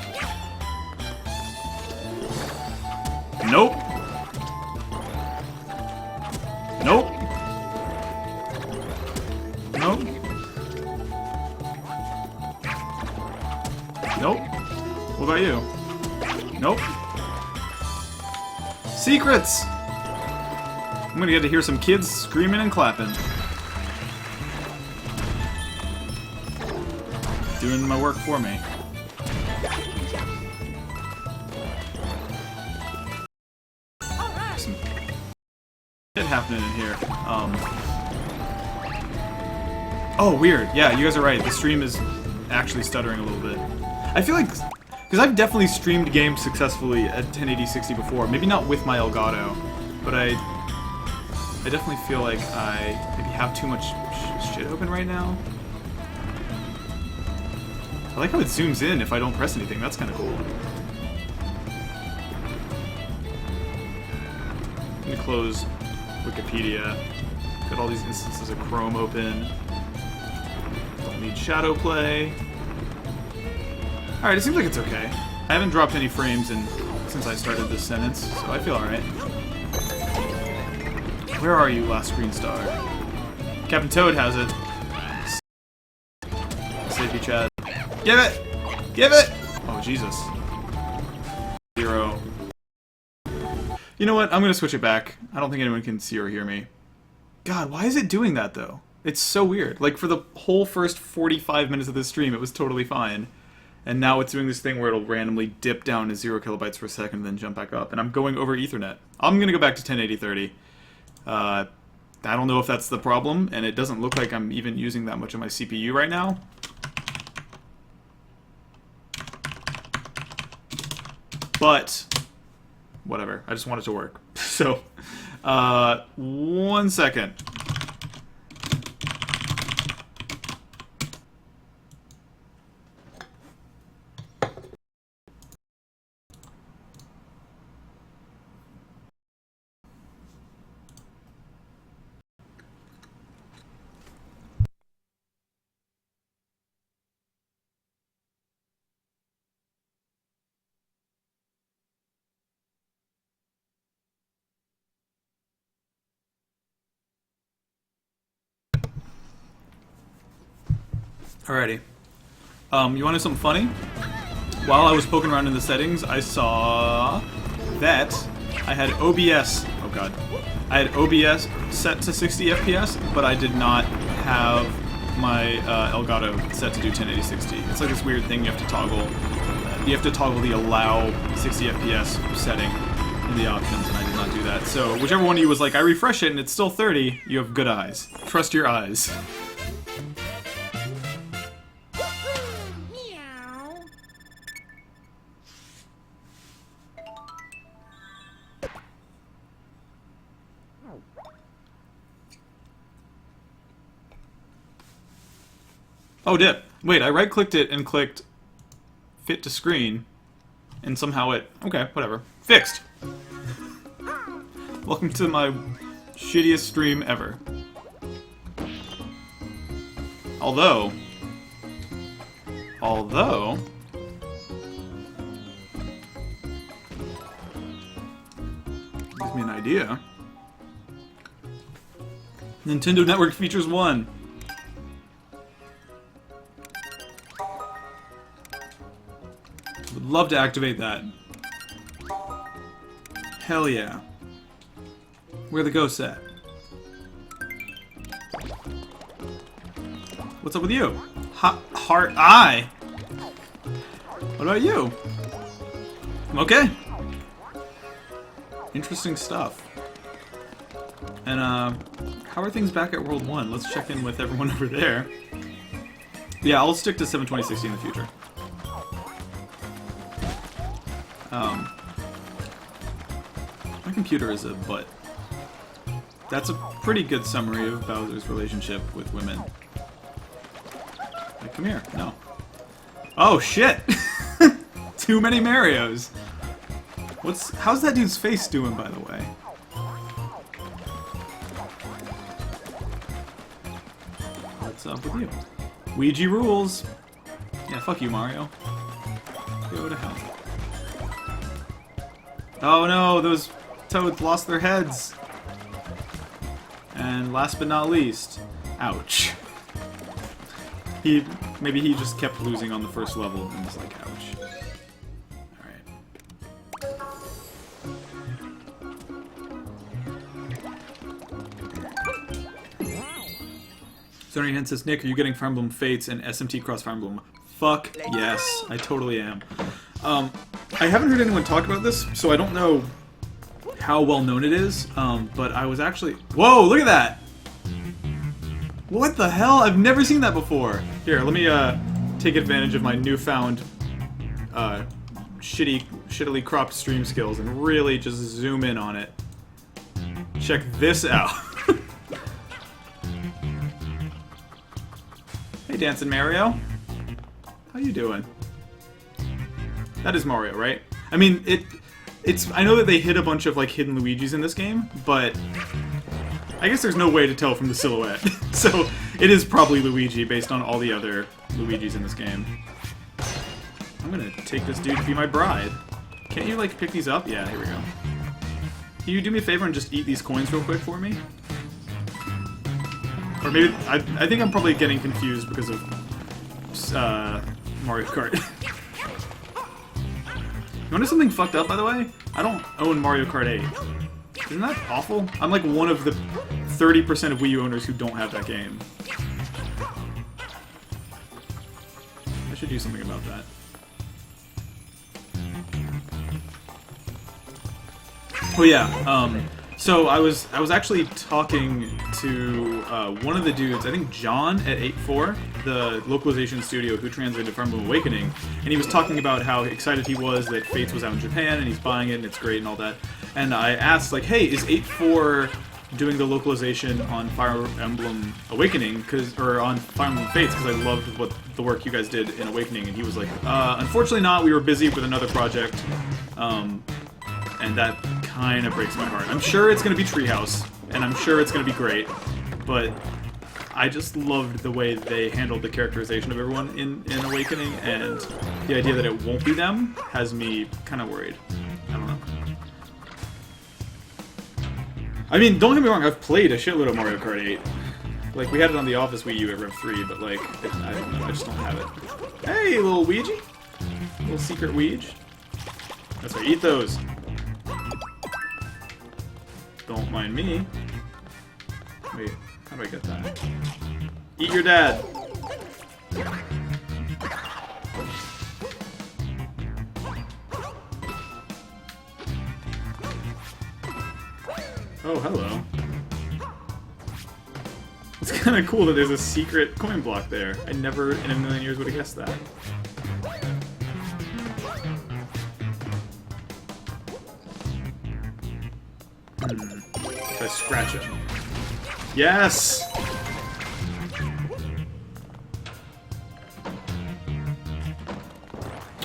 Nope! Nope! Nope. Nope. What about you? Nope. Secrets! I'm gonna get to hear some kids screaming and clapping. Doing my work for me. Some shit happening in here. Oh, weird. Yeah, you guys are right. The stream is actually stuttering a little bit. I feel like... Because Because I've definitely streamed games successfully at 1080-60 before. Maybe not with my Elgato, but I definitely feel like I maybe have too much shit open right now. I like how it zooms in if I don't press anything. That's kind of cool. Let me close Wikipedia. Got all these instances of Chrome open. Don't need shadow play. Alright, it seems like it's okay. I haven't dropped any frames since I started this sentence, so I feel alright. Where are you, last green star? Captain Toad has it. Save you, Chad. Give it! Give it! Oh, Jesus. 0. You know what? I'm gonna switch it back. I don't think anyone can see or hear me. God, why is it doing that, though? It's so weird. Like, for the whole first 45 minutes of this stream, it was totally fine. And now it's doing this thing where it'll randomly dip down to 0 kilobytes per second and then jump back up. And I'm going over Ethernet. I'm gonna go back to 1080-30. I don't know if that's the problem, and it doesn't look like I'm even using that much of my CPU right now. But, whatever. I just want it to work. So, 1 second. Alrighty. You want to know something funny? While I was poking around in the settings, I saw that I had OBS. Oh god. I had OBS set to 60 FPS, but I did not have my Elgato set to do 1080-60. It's like this weird thing you have to toggle. You have to toggle the allow 60 FPS setting in the options, and I did not do that. So whichever one of you was like, I refresh it and it's still 30, you have good eyes. Trust your eyes. Oh, dip. Wait, I right-clicked it and clicked fit to screen, and somehow it... Okay, whatever. Fixed! Welcome to my shittiest stream ever. Although... Gives me an idea. Nintendo Network features 1. Would love to activate that. Hell yeah. Where the ghosts at? What's up with you? Heart eye. What about you? I'm okay. Interesting stuff. And how are things back at World 1? Let's check in with everyone over there. Yeah, I'll stick to 720-60 in the future. My computer is a butt. That's a pretty good summary of Bowser's relationship with women. Like, come here. No. Oh, shit! Too many Marios! How's that dude's face doing, by the way? What's up with you? Ouija rules! Yeah, fuck you, Mario. Go to hell. Oh no, those toads lost their heads! And last but not least, ouch. Maybe he just kept losing on the first level and was like, ouch. Alright. Sonny Hen says, Nick, are you getting Fire Emblem Fates and SMT Cross Fire Emblem? Fuck yes, I totally am. I haven't heard anyone talk about this, so I don't know how well known it is, but I was actually... Whoa, look at that! What the hell? I've never seen that before! Here, let me take advantage of my newfound shittily cropped stream skills and really just zoom in on it. Check this out. Hey, Dancing Mario. How you doing? That is Mario, right? I mean, it's. I know that they hid a bunch of like hidden Luigis in this game, but I guess there's no way to tell from the silhouette. So it is probably Luigi based on all the other Luigis in this game. I'm gonna take this dude to be my bride. Can't you like pick these up? Yeah, here we go. Can you do me a favor and just eat these coins real quick for me? Or maybe I think I'm probably getting confused because of Mario Kart. You want to know something fucked up, by the way? I don't own Mario Kart 8. Isn't that awful? I'm like one of the 30% of Wii U owners who don't have that game. I should do something about that. Oh yeah, so I was actually talking to one of the dudes, I think John at 8.4, the localization studio who translated Fire Emblem Awakening, and he was talking about how excited he was that Fates was out in Japan and he's buying it and it's great and all that. And I asked, like, hey, is 8.4 doing the localization on Fire Emblem Awakening, or on Fire Emblem Fates, because I loved the work you guys did in Awakening, and he was like, unfortunately not, we were busy with another project, and that kind of breaks my heart. I'm sure it's going to be Treehouse, and I'm sure it's going to be great, but I just loved the way they handled the characterization of everyone in Awakening, and the idea that it won't be them has me kind of worried. I don't know. I mean, don't get me wrong, I've played a shitload of Mario Kart 8. Like, we had it on the Office Wii U at Rev 3, but like, I don't know, I just don't have it. Hey, little Ouija! Little secret Ouija. That's right, eat those. Don't mind me. Wait, how do I get that? Eat your dad! Oh, hello. It's kind of cool that there's a secret coin block there. I never in a million years would have guessed that. If I scratch it. Yes!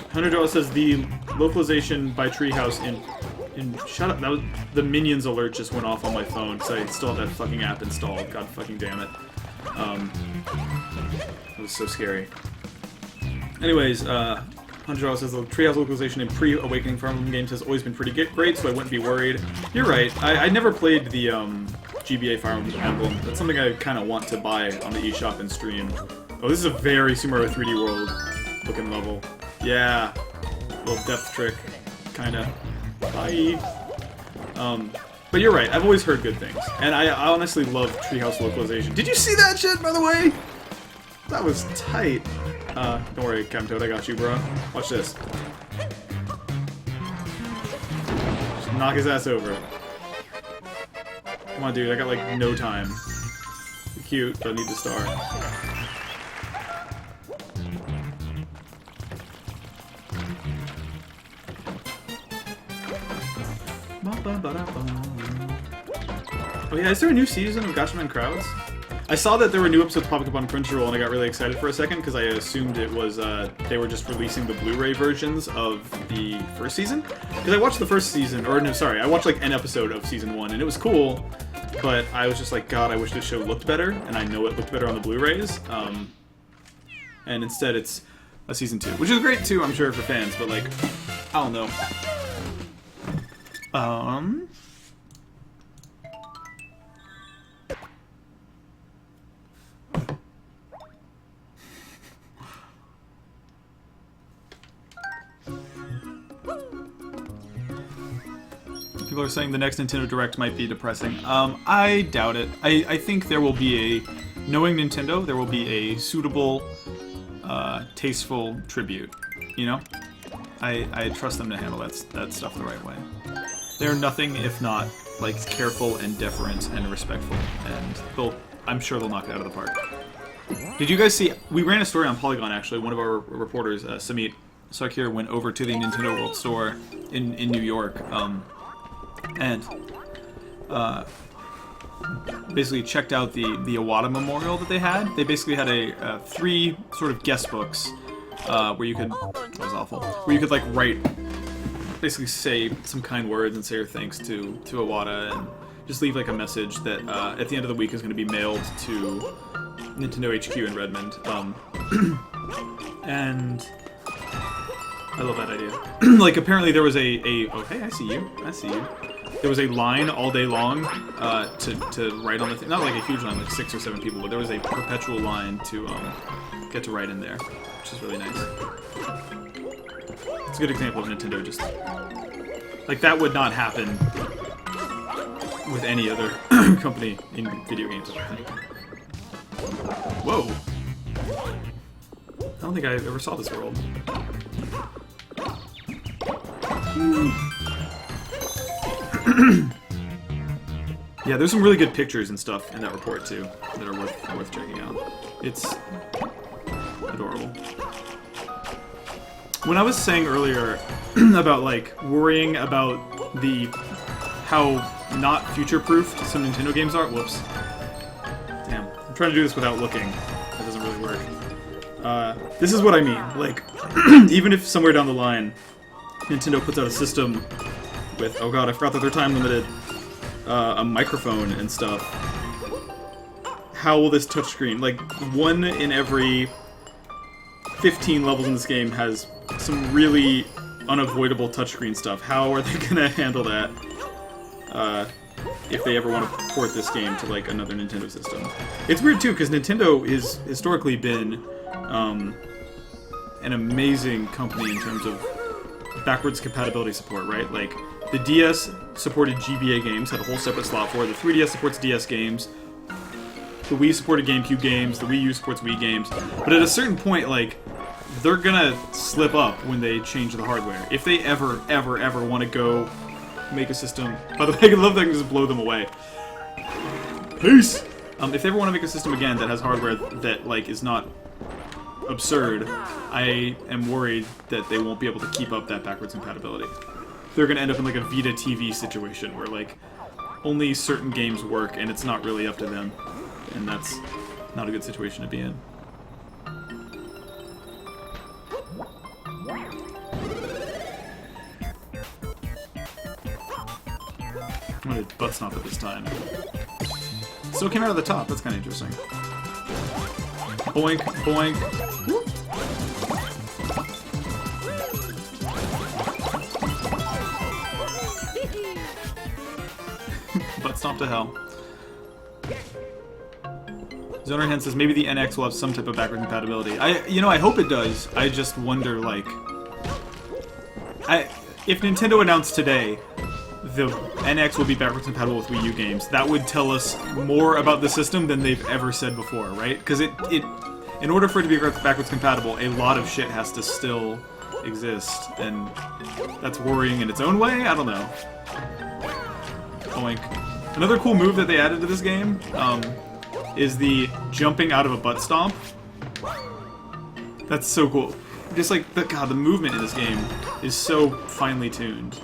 $100 says the localization by Treehouse in shut up, that was the Minions alert just went off on my phone because I still have that fucking app installed. God fucking damn it. It was so scary. Anyways, $100 says the Treehouse localization in pre-Awakening Fire Emblem games has always been pretty great, so I wouldn't be worried. You're right. I never played the GBA Fire Emblem. That's something I kind of want to buy on the eShop and stream. Oh, this is a very Super Mario 3D World looking level. Yeah, little depth trick, kind of. Bye. But you're right, I've always heard good things. And I honestly love Treehouse localization. Did you see that shit, by the way? That was tight. Don't worry, Camtoad, I got you, bro. Watch this. Just knock his ass over. Come on, dude, I got, like, no time. You're cute, but I need the star. Oh yeah, is there a new season of Gatchaman Crowds? I saw that there were new episodes popping up on Crunchyroll and I got really excited for a second because I assumed it was, they were just releasing the Blu-ray versions of the first season. Because I watched the first season, or no, sorry, I watched like an episode of season 1 and it was cool, but I was just like, God, I wish this show looked better, and I know it looked better on the Blu-rays. And instead it's a season 2, which is great too, I'm sure, for fans, but like, I don't know. People are saying the next Nintendo Direct might be depressing. I doubt it. I think there will be a... Knowing Nintendo, there will be a suitable, tasteful tribute. You know? I trust them to handle that stuff the right way. They're nothing if not, like, careful and deferent and respectful. And I'm sure they'll knock it out of the park. Did you guys see... We ran a story on Polygon, actually. One of our reporters, Samit, Sarkir went over to the Nintendo World Store in New York, and basically checked out the Iwata Memorial that they had. They basically had a 3 sort of guest books where you could, that was awful, where you could like write, basically say some kind words and say your thanks to Iwata, and just leave like a message that at the end of the week is going to be mailed to Nintendo HQ in Redmond. And I love that idea. Like apparently there was oh hey, I see you. There was a line all day long to write on the thing. Not like a huge line, like 6 or 7 people, but there was a perpetual line to get to write in there, which is really nice. It's a good example of Nintendo just... Like, that would not happen with any other company in video games, I think. Whoa! I don't think I ever saw this world. Yeah, there's some really good pictures and stuff in that report too that are worth checking out. It's adorable. When I was saying earlier about like worrying about how not future-proofed some Nintendo games are, whoops. Damn, I'm trying to do this without looking. That doesn't really work. This is what I mean. Like, even if somewhere down the line Nintendo puts out a system with, oh god, I forgot that they're time limited, a microphone and stuff. How will this touchscreen? Like, 1 in every 15 levels in this game has some really unavoidable touchscreen stuff. How are they gonna handle that if they ever want to port this game to like another Nintendo system? It's weird too, because Nintendo has historically been an amazing company in terms of backwards compatibility support, right? Like, the DS supported GBA games, had a whole separate slot for it. The 3DS supports DS games. The Wii supported GameCube games. The Wii U supports Wii games. But at a certain point, like, they're gonna slip up when they change the hardware. If they ever want to go make a system... By the way, I love that I can just blow them away. Peace! If they ever want to make a system again that has hardware that, like, is not absurd, I am worried that they won't be able to keep up that backwards compatibility. They're gonna end up in like a Vita TV situation where like only certain games work and it's not really up to them, and that's not a good situation to be in. I'm gonna butt stomp it this time. So it came out of the top. That's kind of interesting. Boink, boink. Whoop. Butt stomp to hell. Zoner Hen says maybe the NX will have some type of backward compatibility. I hope it does. I just wonder, like, if Nintendo announced today the NX will be backwards compatible with Wii U games, that would tell us more about the system than they've ever said before, right? Because in order for it to be backwards compatible, a lot of shit has to still exist, and that's worrying in its own way. I don't know. Oink. Another cool move that they added to this game is the jumping out of a butt stomp. That's so cool. Just like, the movement in this game is so finely tuned.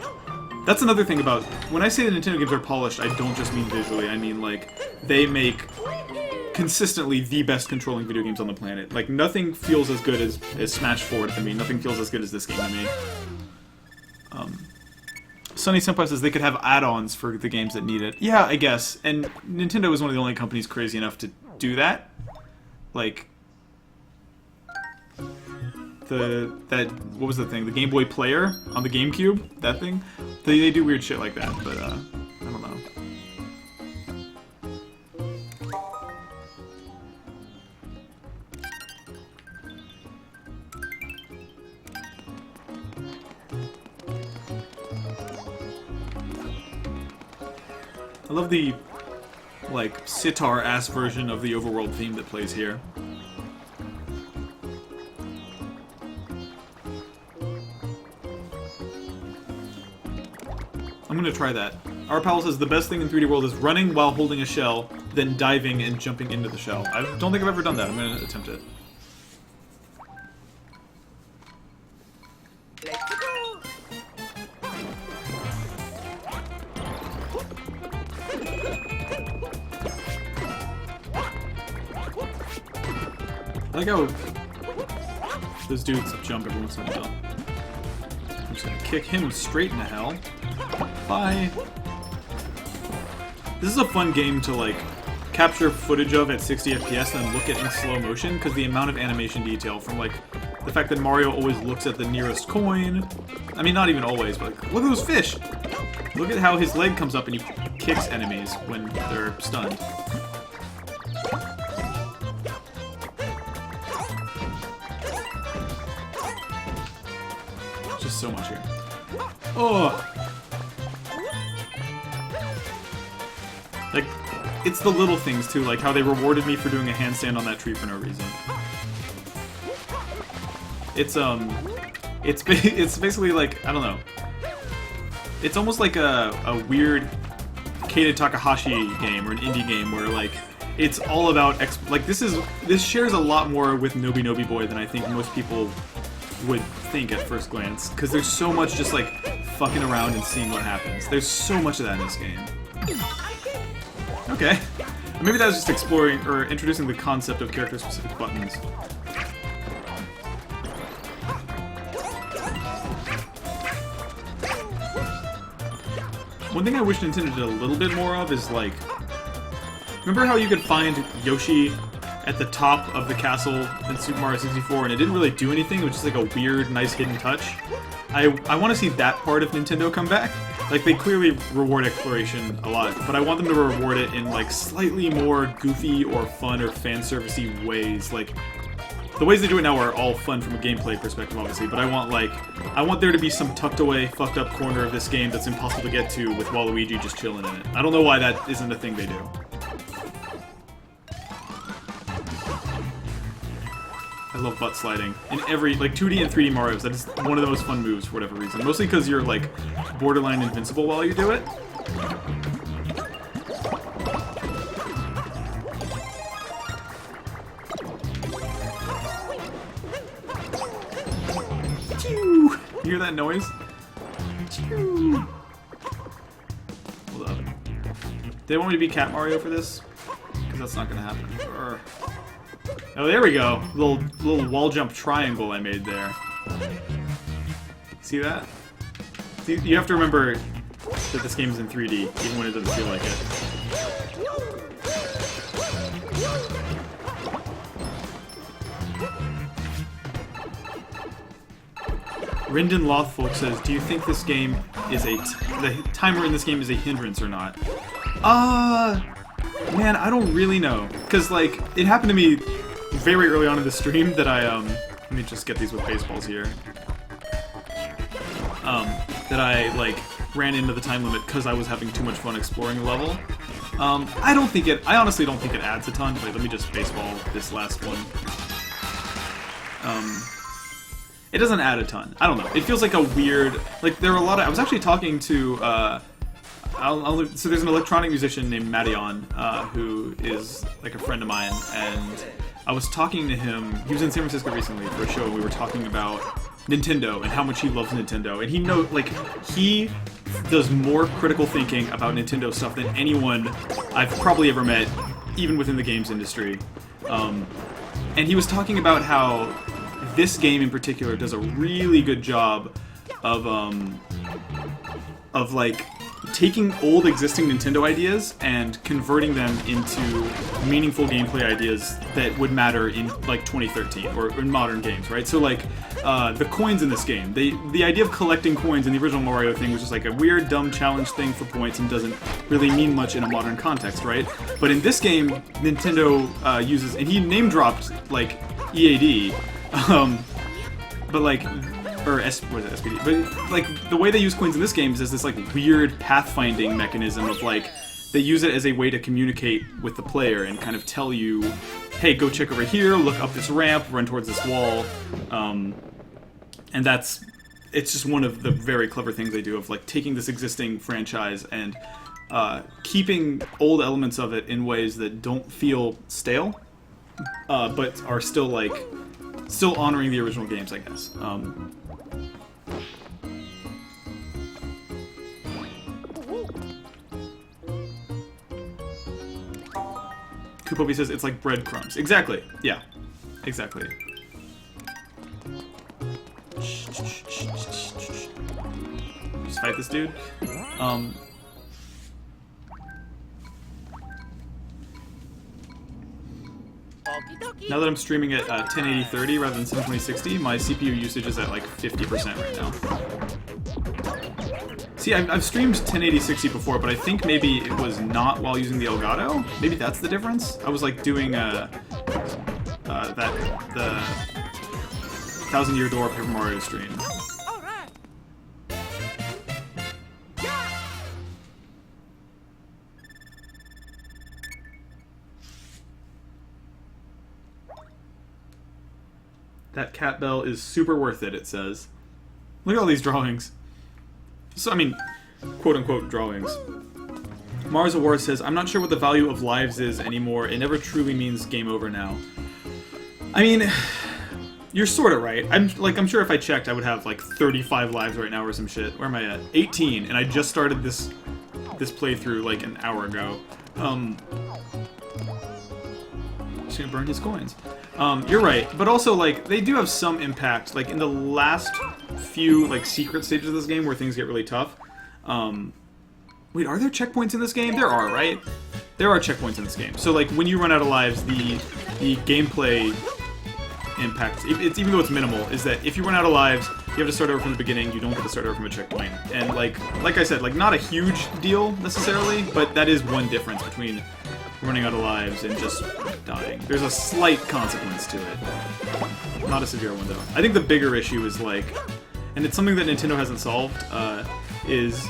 That's another thing about, when I say that Nintendo games are polished, I don't just mean visually, I mean, like, they make consistently the best controlling video games on the planet. Like, nothing feels as good as Smash 4 to me, nothing feels as good as this game to me. Sunny Senpai says they could have add-ons for the games that need it. Yeah, I guess, and Nintendo is one of the only companies crazy enough to do that. Like, what was the thing? The Game Boy Player on the GameCube? That thing? They do weird shit like that, but, I don't know. I love the, like, sitar-ass version of the overworld theme that plays here. I'm gonna try that. Our pal says the best thing in 3D World is running while holding a shell, then diving and jumping into the shell. I don't think I've ever done that. I'm gonna attempt it. I like how those dudes jump every once in a while. I'm just gonna kick him straight into hell. Bye! This is a fun game to, like, capture footage of at 60 FPS and then look at in slow motion, because the amount of animation detail from, like, the fact that Mario always looks at the nearest coin. I mean, not even always, but like, look at those fish! Look at how his leg comes up and he kicks enemies when they're stunned. Just so much here. Oh! Like, it's the little things, too, like how they rewarded me for doing a handstand on that tree for no reason. It's basically like, I don't know. It's almost like a weird Keita Takahashi game or an indie game where, like, it's all about this shares a lot more with Nobi Nobi Boy than I think most people would think at first glance, because there's so much just like fucking around and seeing what happens. There's so much of that in this game. Okay. Maybe that was just exploring or introducing the concept of character-specific buttons. One thing I wish Nintendo did a little bit more of is, like... Remember how you could find Yoshi at the top of the castle in Super Mario 64 and it didn't really do anything? It was just like a weird, nice hidden touch. I want to see that part of Nintendo come back. Like, they clearly reward exploration a lot, but I want them to reward it in, like, slightly more goofy or fun or fan-servicey ways. Like, the ways they do it now are all fun from a gameplay perspective, obviously, but I want there to be some tucked-away, fucked-up corner of this game that's impossible to get to with Waluigi just chilling in it. I don't know why that isn't a thing they do. I love butt sliding. In every, like, 2D and 3D Marios, that is one of the most fun moves for whatever reason. Mostly because you're, like, borderline invincible while you do it. You hear that noise? Hold up. They want me to be Cat Mario for this? Because that's not gonna happen. Oh, there we go. Little wall jump triangle I made there. See that? See, you have to remember that this game's in 3D, even when it doesn't feel like it. Rindon Lothfolk says, do you think this game is the timer in this game is a hindrance or not? Man, I don't really know. Because, like, it happened to me very early on in the stream that let me just get these with baseballs here. That I, like, ran into the time limit because I was having too much fun exploring the level. I honestly don't think it adds a ton. Wait, let me just baseball this last one. It doesn't add a ton. I don't know. It feels like a weird, like, there are a lot of, I was actually talking to, so there's an electronic musician named Madion, who is, like, a friend of mine, and I was talking to him, he was in San Francisco recently for a show, and we were talking about Nintendo and how much he loves Nintendo, and he does more critical thinking about Nintendo stuff than anyone I've probably ever met, even within the games industry. And he was talking about how this game in particular does a really good job of like, taking old existing Nintendo ideas and converting them into meaningful gameplay ideas that would matter in, like, 2013 or in modern games, right? So, like, the coins in this game, the idea of collecting coins in the original Mario thing was just like a weird, dumb challenge thing for points and doesn't really mean much in a modern context, right? But in this game, Nintendo uses, and he name dropped, like, EAD, but, like, or what is it, SPD? But, like, the way they use coins in this game is this, like, weird pathfinding mechanism of, like, they use it as a way to communicate with the player and kind of tell you, hey, go check over here, look up this ramp, run towards this wall, and it's just one of the very clever things they do of, like, taking this existing franchise and keeping old elements of it in ways that don't feel stale, but are still, like, still honoring the original games, I guess. Kupobi says it's like breadcrumbs. Exactly, yeah. Exactly. Just fight this dude. Now that I'm streaming at 1080-30 rather than 720-60, my CPU usage is at like 50% right now. See, I've streamed 1080-60 before, but I think maybe it was not while using the Elgato. Maybe that's the difference. I was like doing the 1000-Year Door Paper Mario stream. That cat bell is super worth it, it says. Look at all these drawings. So, I mean, quote-unquote drawings. Mars of War says, I'm not sure what the value of lives is anymore. It never truly means game over now. I mean, you're sort of right. I'm sure if I checked, I would have like 35 lives right now or some shit. Where am I at? 18, and I just started this playthrough like an hour ago. Just gonna burn his coins. You're right, but also, like, they do have some impact. Like, in the last few, like, secret stages of this game where things get really tough. Wait, are there checkpoints in this game? There are, right? There are checkpoints in this game. So, like, when you run out of lives, the gameplay impact, even though it's minimal, is that if you run out of lives, you have to start over from the beginning. You don't get to start over from a checkpoint. And, like I said, like, not a huge deal, necessarily, but that is one difference between running out of lives and just dying. There's a slight consequence to it. Not a severe one, though. I think the bigger issue is, like, and it's something that Nintendo hasn't solved, is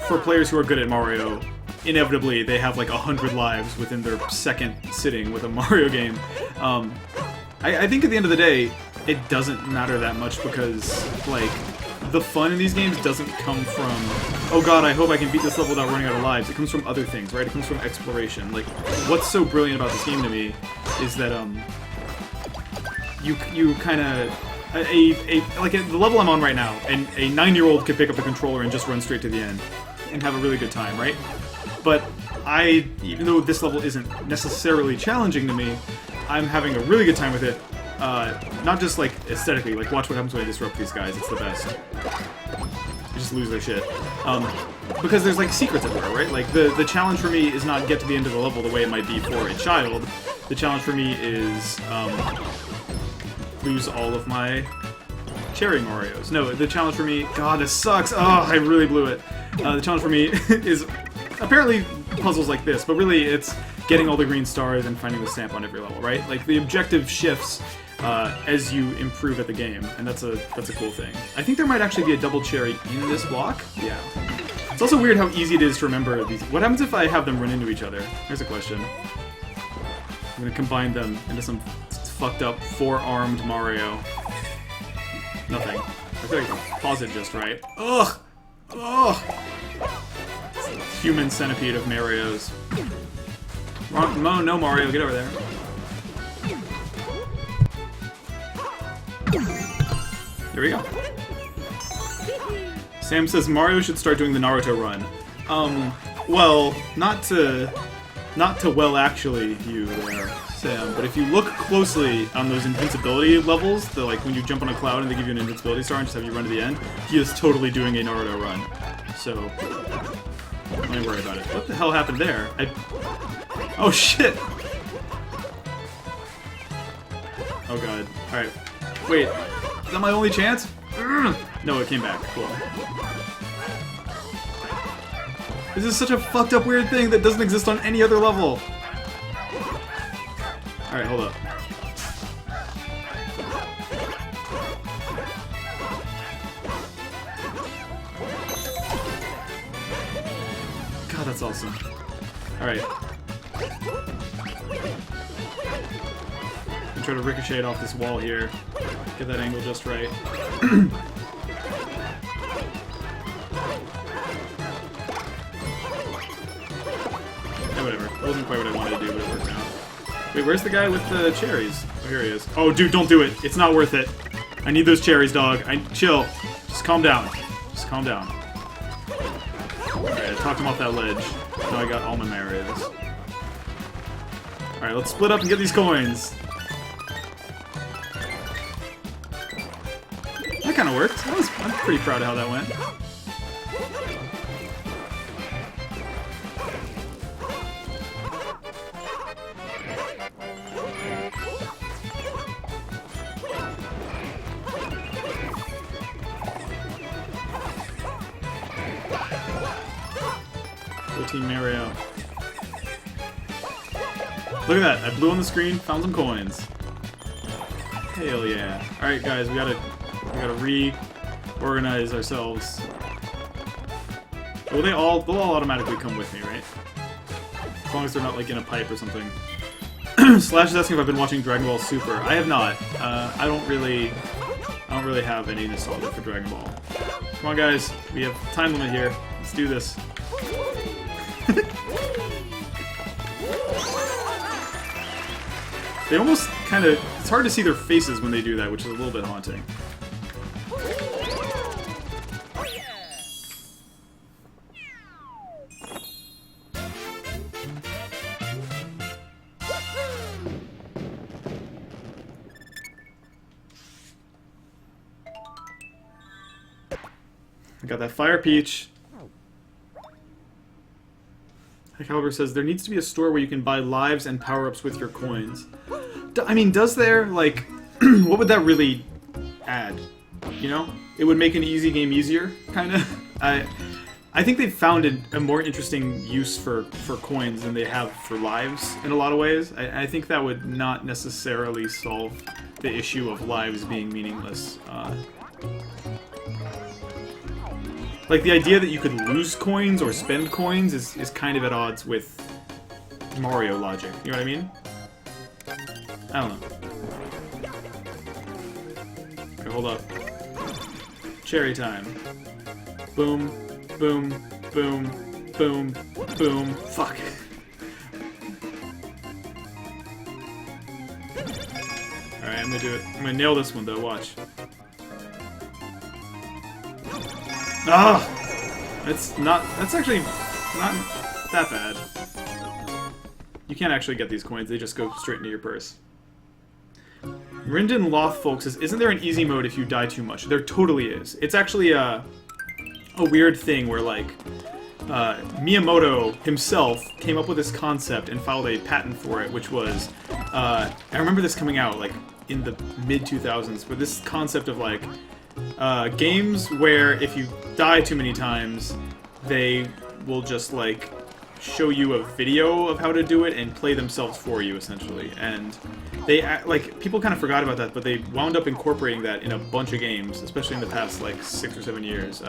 for players who are good at Mario, inevitably they have, like, 100 lives within their second sitting with a Mario game. I think at the end of the day, it doesn't matter that much because, like, the fun in these games doesn't come from, oh god, I hope I can beat this level without running out of lives. It comes from other things, right? It comes from exploration. Like, what's so brilliant about this game to me is that, you kind of, like, at the level I'm on right now, and a 9-year-old could pick up a controller and just run straight to the end and have a really good time, right? But even though this level isn't necessarily challenging to me, I'm having a really good time with it. Not just, like, aesthetically, like, watch what happens when I disrupt these guys, it's the best. They just lose their shit. Because there's, like, secrets everywhere, right? Like, the challenge for me is not get to the end of the level the way it might be for a child. The challenge for me is, lose all of my cherry Marios. No, the challenge for me, god, this sucks! Oh, I really blew it. The challenge for me is apparently puzzles like this, but really it's getting all the green stars and finding the stamp on every level, right? Like, the objective shifts as you improve at the game, and that's a cool thing. I think there might actually be a double cherry in this block. Yeah. It's also weird how easy it is to remember these. What happens if I have them run into each other? Here's a question. I'm gonna combine them into some fucked up four-armed Mario. Nothing. I feel like I can pause it just right. Ugh! Ugh! Human centipede of Marios. No, Mario, get over there. Here we go. Sam says Mario should start doing the Naruto run. Well, not to well actually you there, Sam, but if you look closely on those invincibility levels, like when you jump on a cloud and they give you an invincibility star and just have you run to the end, he is totally doing a Naruto run. So, don't even worry about it. What the hell happened there? Oh shit! Oh god. Alright. Wait. Is that my only chance? No, it came back. Cool. This is such a fucked up weird thing that doesn't exist on any other level. Alright, hold up. God, that's awesome. Alright. I'm trying to ricochet it off this wall here. Get that angle just right. Yeah, whatever. It wasn't quite what I wanted to do, but it worked out. Wait, where's the guy with the cherries? Oh, here he is. Oh, dude, don't do it. It's not worth it. I need those cherries, dog. Chill. Just calm down. Just calm down. Alright, I talked him off that ledge. Now I got all my Marios. Alright, let's split up and get these coins. kind of worked. I'm pretty proud of how that went. Team Mario. Look at that! I blew on the screen, found some coins. Hell yeah! All right, guys, we gotta reorganize ourselves. Well, they'll all automatically come with me, right? As long as they're not like in a pipe or something. Slash is asking if I've been watching Dragon Ball Super. I have not. I don't really have any nostalgia for Dragon Ball. Come on, guys, we have time limit here. Let's do this. They almost kind of... It's hard to see their faces when they do that, which is a little bit haunting. I got that Fire Peach. However, says there needs to be a store where you can buy lives and power-ups with your coins. I mean, does there, like, what would that really add? You know? It would make an easy game easier, kind of. I think they've found a more interesting use for coins than they have for lives in a lot of ways. I think that would not necessarily solve the issue of lives being meaningless. Like, the idea that you could lose coins or spend coins is kind of at odds with Mario logic. You know what I mean? I don't know. Okay, hold up. Cherry time. Boom, boom, boom, boom, boom. Fuck. Alright, I'm gonna do it. I'm gonna nail this one, though. Watch. Ah! That's actually not that bad. You can't actually get these coins, they just go straight into your purse. Rindon Loth, folks, says, isn't there an easy mode if you die too much? There totally is. It's actually a weird thing where, like, Miyamoto himself came up with this concept and filed a patent for it, which was, I remember this coming out, like, in the mid-2000s, but this concept of, like, games where if you die too many times, they will just, like, show you a video of how to do it and play themselves for you, essentially. And they, like, people kind of forgot about that, but they wound up incorporating that in a bunch of games, especially in the past, like, 6 or 7 years.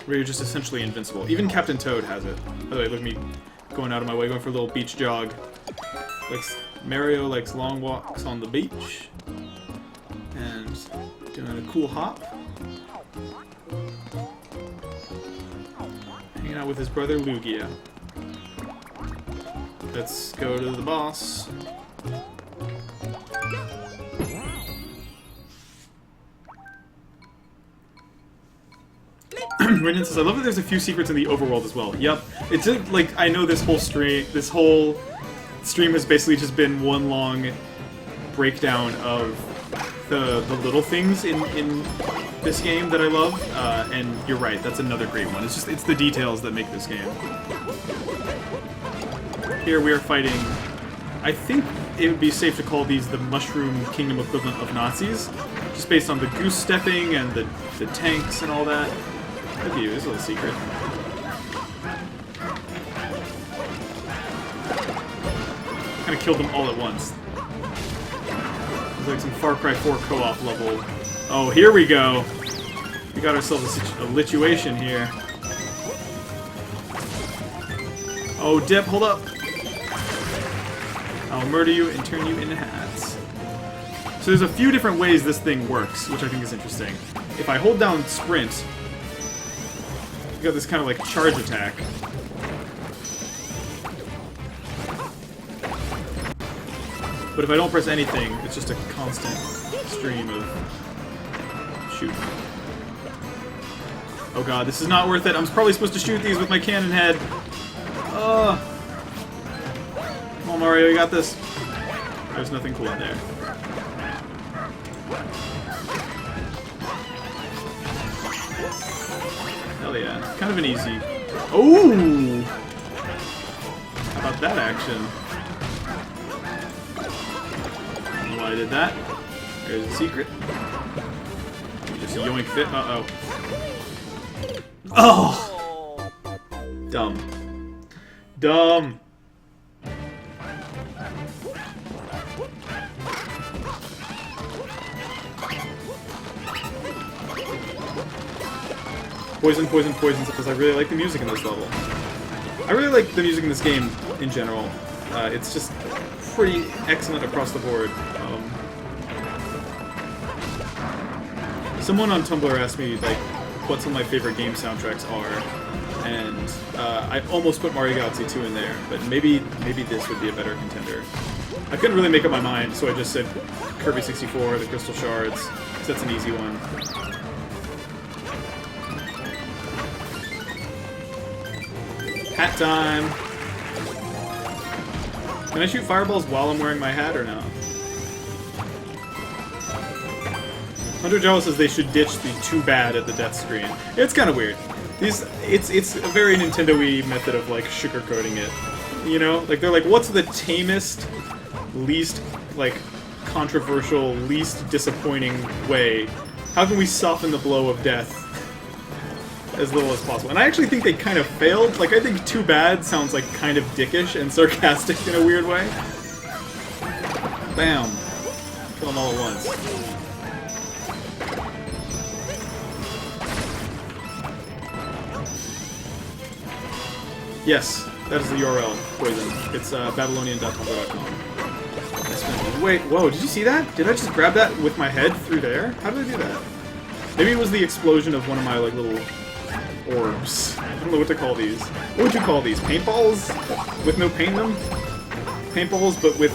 Where you're just essentially invincible. Even Captain Toad has it. By the way, look at me going out of my way, going for a little beach jog. Mario likes long walks on the beach. And doing a cool hop. Hanging out with his brother Lugia. Let's go to the boss. Rindon says, I love that there's a few secrets in the overworld as well. Yep. It's like, I know this whole stream has basically just been one long breakdown of the little things in this game that I love, and you're right, that's another great one. It's the details that make this game. Here we are fighting, I think it would be safe to call these the Mushroom Kingdom equivalent of Nazis, just based on the goose stepping and the tanks and all that. Could be, there's a little secret. Kind of killed them all at once. It's like some Far Cry 4 co-op level. Oh, here we go! We got ourselves a lituation here. Oh, Dip, hold up! I'll murder you and turn you into hats. So there's a few different ways this thing works, which I think is interesting. If I hold down sprint, you got this kind of like charge attack. But if I don't press anything, it's just a constant stream of shoot. Oh god, this is not worth it. I'm probably supposed to shoot these with my cannon head. Come on, Mario, you got this. There's nothing cool in there. Hell yeah. Kind of an easy... Oh! How about that action? I don't know why I did that. There's a secret. Just yoink fit. Uh-oh. Oh! Dumb. Dumb! Poison, poison, poison, because I really like the music in this level. I really like the music in this game in general. It's just pretty excellent across the board. Someone on Tumblr asked me, like, what some of my favorite game soundtracks are, and I almost put Mario Galaxy 2 in there, but maybe this would be a better contender. I couldn't really make up my mind, so I just said Kirby 64, the Crystal Shards, because that's an easy one. Hat time! Can I shoot fireballs while I'm wearing my hat, or no? Hunter Jello says they should ditch the too bad at the death screen. It's kind of weird. It's a very Nintendo-y method of, like, sugarcoating it. You know? Like, they're like, what's the tamest, least, like, controversial, least disappointing way? How can we soften the blow of death as little as possible? And I actually think they kind of failed. Like, I think too bad sounds, like, kind of dickish and sarcastic in a weird way. Bam. Kill them all at once. Yes, that is the URL, Poison. It's babylonian.tumblr.com. Wait, whoa, did you see that? Did I just grab that with my head through there? How did I do that? Maybe it was the explosion of one of my, like, little orbs. I don't know what to call these. What would you call these? Paintballs? With no paint in them? Paintballs, but with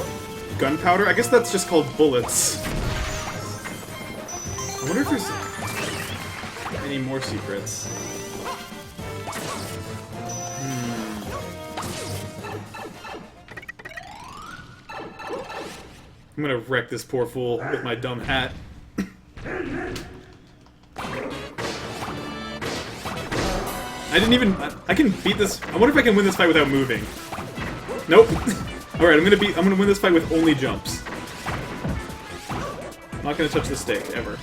gunpowder? I guess that's just called bullets. I wonder if there's any more secrets. I'm gonna wreck this poor fool with my dumb hat. I didn't even... I can beat this... I wonder if I can win this fight without moving. Nope. Alright, I'm gonna win this fight with only jumps. I'm not gonna touch the stick, ever.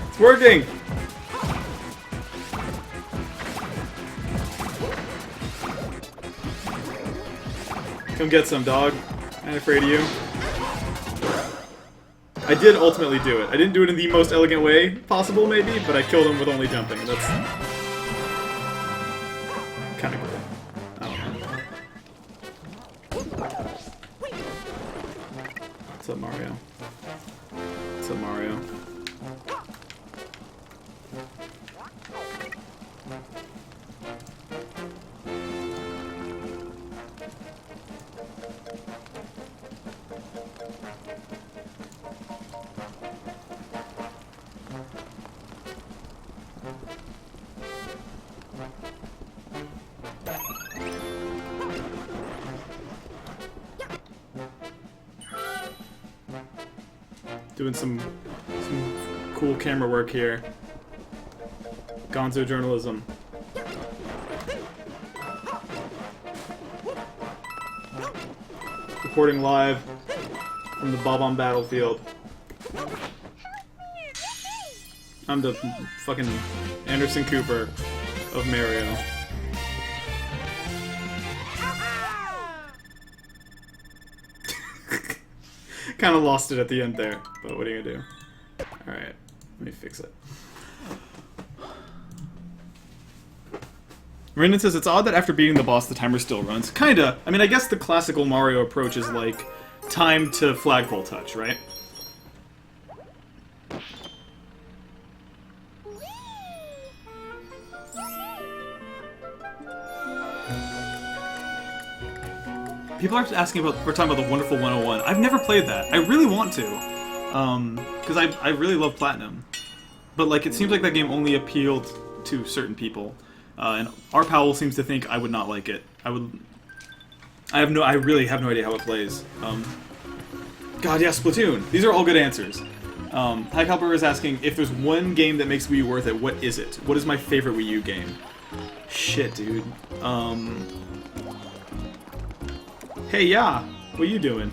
It's working! Come get some, dog. I ain't afraid of you. I did ultimately do it. I didn't do it in the most elegant way possible, maybe, but I killed him with only jumping. That's kind of cool. I don't know. What's up, Mario? What's up, Mario? Doing some cool camera work here. Gonzo journalism. Reporting live from the Bob-omb battlefield. I'm the fucking Anderson Cooper of Mario. Kind of lost it at the end there, but what are you gonna do? Alright, let me fix it. Rendon says, it's odd that after beating the boss, the timer still runs. Kinda. I mean, I guess the classical Mario approach is like, time to flagpole touch, right? People are asking about, we're talking about the Wonderful 101. I've never played that. I really want to. Because I really love Platinum. But, like, it seems like that game only appealed to certain people. and our Powell seems to think I would not like it. I really have no idea how it plays. God, yeah, Splatoon. These are all good answers. Hi Caliber is asking, if there's one game that makes Wii U worth it, what is it? What is my favorite Wii U game? Shit, dude. Hey, yeah. What you doing?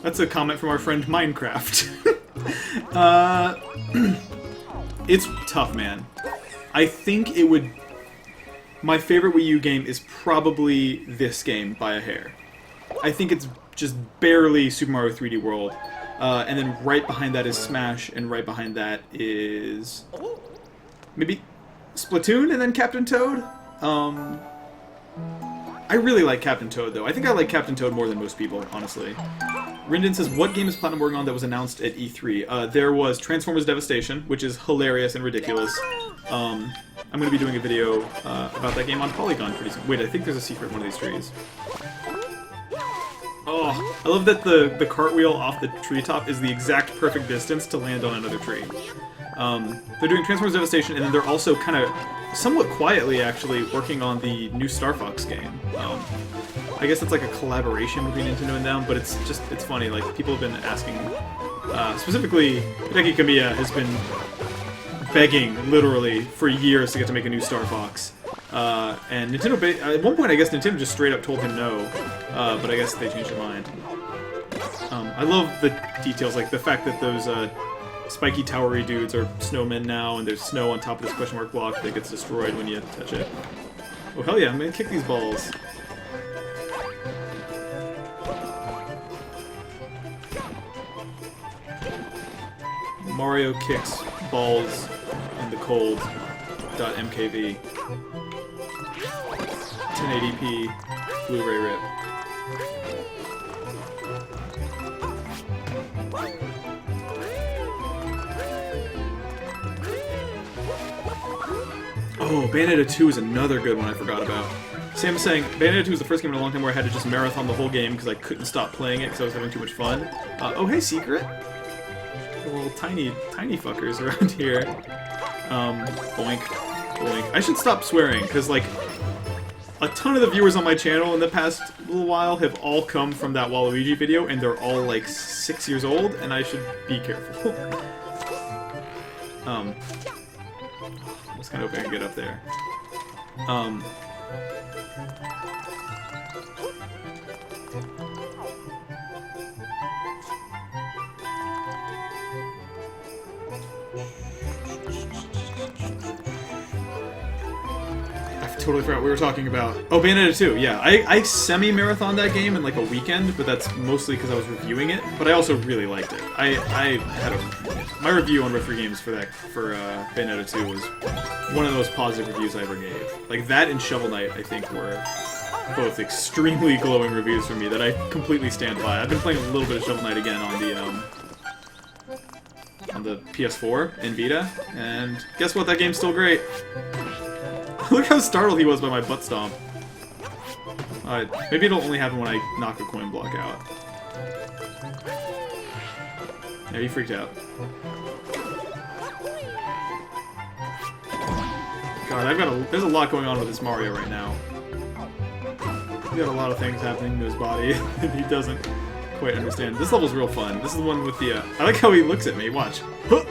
That's a comment from our friend Minecraft. It's tough, man. I think it would... My favorite Wii U game is probably this game by a hair. I think it's just barely Super Mario 3D World. And then right behind that is Smash, and right behind that is... maybe Splatoon, and then Captain Toad? I really like Captain Toad, though. I think I like Captain Toad more than most people, honestly. Rindon says, what game is Platinum working on that was announced at E3? There was Transformers Devastation, which is hilarious and ridiculous. I'm going to be doing a video about that game on Polygon pretty soon. Wait, I think there's a secret in one of these trees. Oh, I love that the cartwheel off the treetop is the exact perfect distance to land on another tree. They're doing Transformers Devastation, and then they're also kind of, somewhat quietly actually, working on the new Star Fox game. I guess it's like a collaboration between Nintendo and them, but it's funny, like, people have been asking, specifically, Hideki Kamiya has been begging, literally, for years to get to make a new Star Fox. And Nintendo, at one point I guess Nintendo just straight up told him no, but I guess they changed their mind. I love the details, like the fact that those spiky towery dudes are snowmen now, and there's snow on top of this question mark block that gets destroyed when you touch it. Oh hell yeah, I'm gonna kick these balls. Mario kicks balls in the cold. .mkv 1080p Blu-ray rip. Oh, Bayonetta 2 is another good one I forgot about. Sam is saying, Bayonetta 2 is the first game in a long time where I had to just marathon the whole game because I couldn't stop playing it because I was having too much fun. Oh, hey, Secret! Little tiny fuckers around here. Boink. Boink. I should stop swearing, because, like, a ton of the viewers on my channel in the past little while have all come from that Waluigi video, and they're all, like, 6 years old, and I should be careful. I was kind of hoping I could get up there. Totally forgot what we were talking about. Oh, Bayonetta 2, yeah. I semi-marathoned that game in like a weekend, but that's mostly because I was reviewing it, but I also really liked it. I had my review on Rift Games for Bayonetta 2 was one of the most positive reviews I ever gave. Like, that and Shovel Knight, I think, were both extremely glowing reviews for me that I completely stand by. I've been playing a little bit of Shovel Knight again on the PS4 and Vita, and guess what? That game's still great. Look how startled he was by my butt stomp. Maybe it'll only happen when I knock a coin block out. Yeah, he freaked out. God, there's a lot going on with this Mario right now. He's got a lot of things happening to his body that he doesn't quite understand. This level's real fun. This is the one with the, I like how he looks at me, watch. Huh!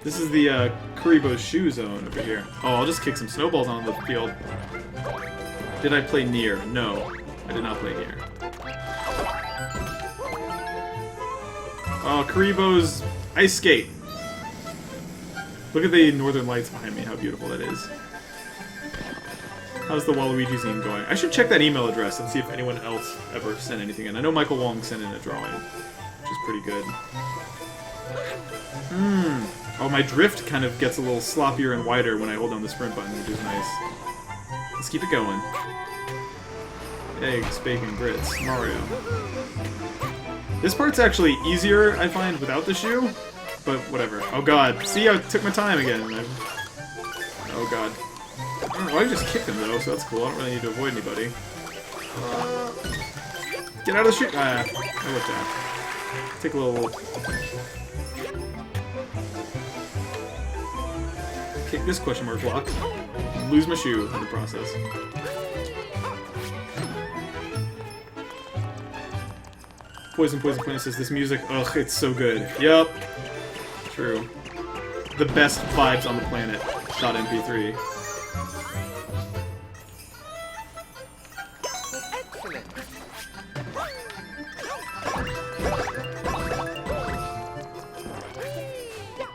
This is the, Kuribo's shoe zone over here. Oh, I'll just kick some snowballs on the field. Did I play Nier? No, I did not play Nier. Oh, Kuribo's ice skate. Look at the northern lights behind me, how beautiful that is. How's the Waluigi zine going? I should check that email address and see if anyone else ever sent anything in. I know Michael Wong sent in a drawing, which is pretty good. Oh, my drift kind of gets a little sloppier and wider when I hold down the sprint button, which is nice. Let's keep it going. Eggs, bacon, grits, Mario. This part's actually easier, I find, without the shoe, but whatever. Oh god, see, I took my time again. Oh god. Oh, I just kicked him though, so that's cool. I don't really need to avoid anybody. Get out of the street! I looked out. Take a little... kick this question mark block. Lose my shoe in the process. Poison says this music, ugh, it's so good. Yup. True. The best vibes on the planet. .mp3.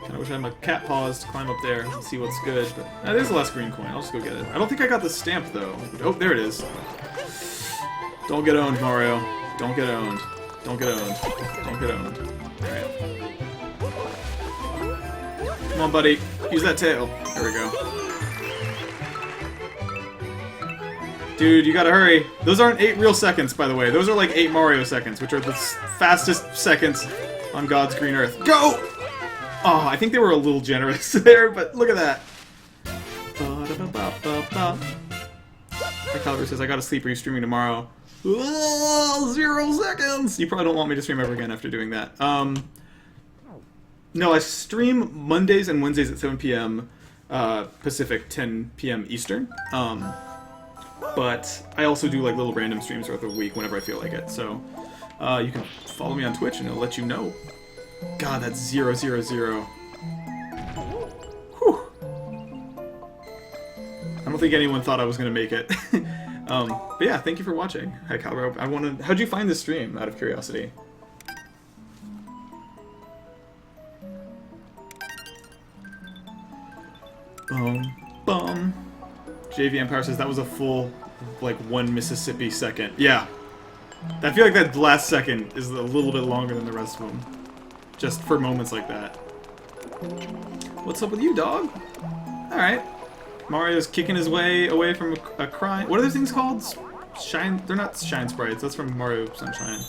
I wish I had my cat paws to climb up there and see what's good, but there's the last green coin. I'll just go get it. I don't think I got the stamp though. Oh, there it is. Don't get owned, Mario. Don't get owned. Don't get owned. Don't get owned. Alright. Come on, buddy. Use that tail. There we go. Dude, you gotta hurry. Those aren't 8 real seconds, by the way. Those are like 8 Mario seconds, which are the fastest seconds on God's green earth. Go! Oh, I think they were a little generous there, but look at that. My Caliber says, I gotta sleep. Are you streaming tomorrow? 0 seconds! You probably don't want me to stream ever again after doing that. No, I stream Mondays and Wednesdays at 7 p.m. Pacific, 10 p.m. Eastern. But I also do like little random streams throughout the week whenever I feel like it. So you can follow me on Twitch and it'll let you know. God, that's 0, 0, 0. Whew. I don't think anyone thought I was gonna make it. But yeah, thank you for watching. Hi, Calro. How'd you find this stream, out of curiosity? Bum. JV Empire says that was a full, like, 1 Mississippi second. Yeah. I feel like that last second is a little bit longer than the rest of them. Just for moments like that. What's up with you, dog? Alright. Mario's kicking his way away from a crying... What are those things called? Shine... They're not shine sprites. That's from Mario Sunshine.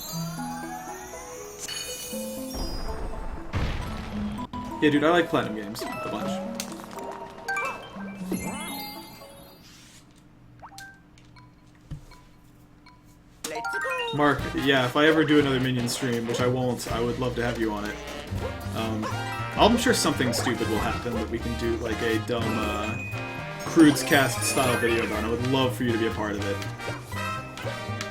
Yeah, dude, I like Platinum games a bunch. Mark, yeah, if I ever do another Minion stream, which I won't, I would love to have you on it. I'm sure something stupid will happen that we can do, like a dumb, Crude's Cast style video about. I would love for you to be a part of it.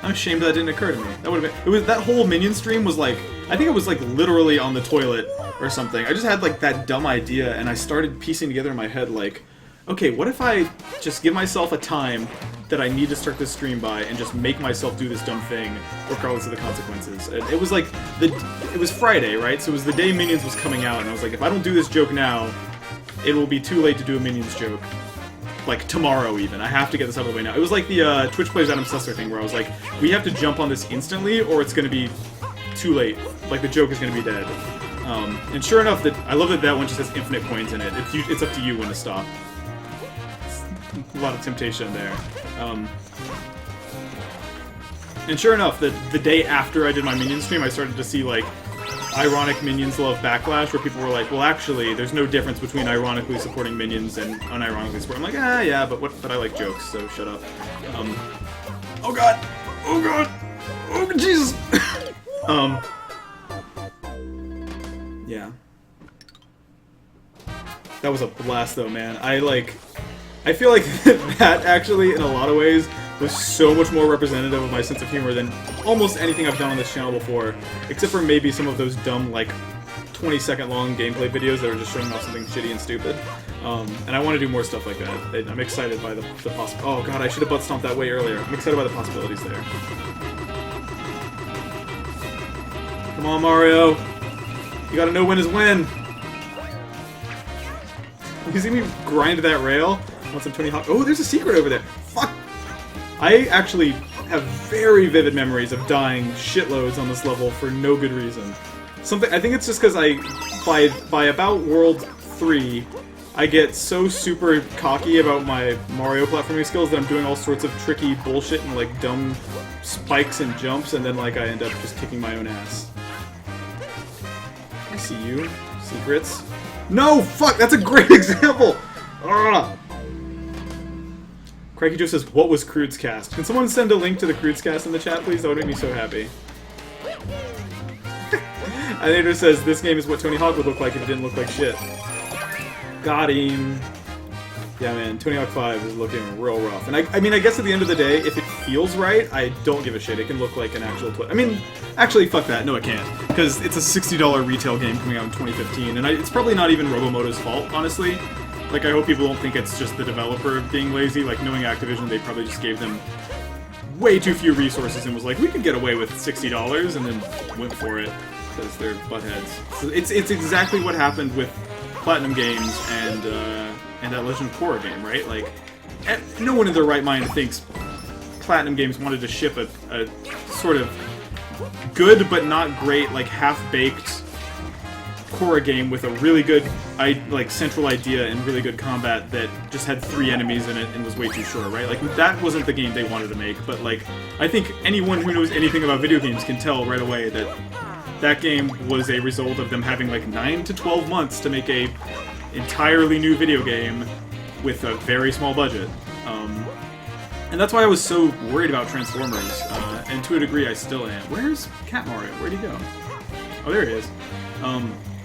I'm ashamed that didn't occur to me. That would have been... that whole Minion stream was like... I think it was like literally on the toilet or something. I just had like that dumb idea and I started piecing together in my head like, okay, what if I just give myself a time that I need to start this stream by and just make myself do this dumb thing regardless of the consequences. It was like, it was Friday, right? So it was the day Minions was coming out and I was like, if I don't do this joke now, it will be too late to do a Minions joke. Like, tomorrow even. I have to get this out of the way now. It was like the Twitch Plays Adam Susser thing where I was like, we have to jump on this instantly or it's gonna be too late. Like, the joke is gonna be dead. And sure enough, I love that that one just has infinite coins in it. It's up to you when to stop. A lot of temptation there. And sure enough, the day after I did my Minions stream, I started to see, like, ironic Minions love backlash, where people were like, well, actually, there's no difference between ironically supporting Minions and unironically supporting. I'm like, ah, yeah, but I like jokes, so shut up. Oh god! Oh god! Oh, Jesus! Yeah. That was a blast, though, man. I feel like that, actually, in a lot of ways, was so much more representative of my sense of humor than almost anything I've done on this channel before, except for maybe some of those dumb, like, 20-second long gameplay videos that are just showing off something shitty and stupid. And I want to do more stuff like that. I'm excited by the possible... Oh god, I should have butt stomped that way earlier. I'm excited by the possibilities there. Come on, Mario. You gotta know when is when. You see me grind that rail? Want some Tony Hawk? Oh, there's a secret over there. Fuck! I actually have very vivid memories of dying shitloads on this level for no good reason. I think it's just because by about World 3, I get so super cocky about my Mario platforming skills that I'm doing all sorts of tricky bullshit and like dumb spikes and jumps, and then like I end up just kicking my own ass. I see you. Secrets. No! Fuck! That's a great example! Ugh. Cranky Joe says, what was Crude's Cast? Can someone send a link to the Crude's Cast in the chat, please? That would make me so happy. Anator says, this game is what Tony Hawk would look like if it didn't look like shit. Got him. Yeah, man, Tony Hawk 5 is looking real rough. And I mean, I guess at the end of the day, if it feels right, I don't give a shit. It can look like an actual toy. I mean, actually, fuck that. No, it can't. Because it's a $60 retail game coming out in 2015. And it's probably not even Robomoto's fault, honestly. Like, I hope people don't think it's just the developer being lazy. Like, knowing Activision, they probably just gave them way too few resources and was like, we could get away with $60, and then went for it. Because they're buttheads. So it's exactly what happened with Platinum Games and that Legend of Korra game, right? Like, no one in their right mind thinks Platinum Games wanted to ship a sort of good but not great, like half-baked Korra game with a really good, like, central idea and really good combat that just had 3 enemies in it and was way too short, right? Like, that wasn't the game they wanted to make, but, like, I think anyone who knows anything about video games can tell right away that that game was a result of them having, like, 9 to 12 months to make a entirely new video game with a very small budget. And that's why I was so worried about Transformers, and to a degree I still am. Where's Cat Mario? Where'd he go? Oh, there he is.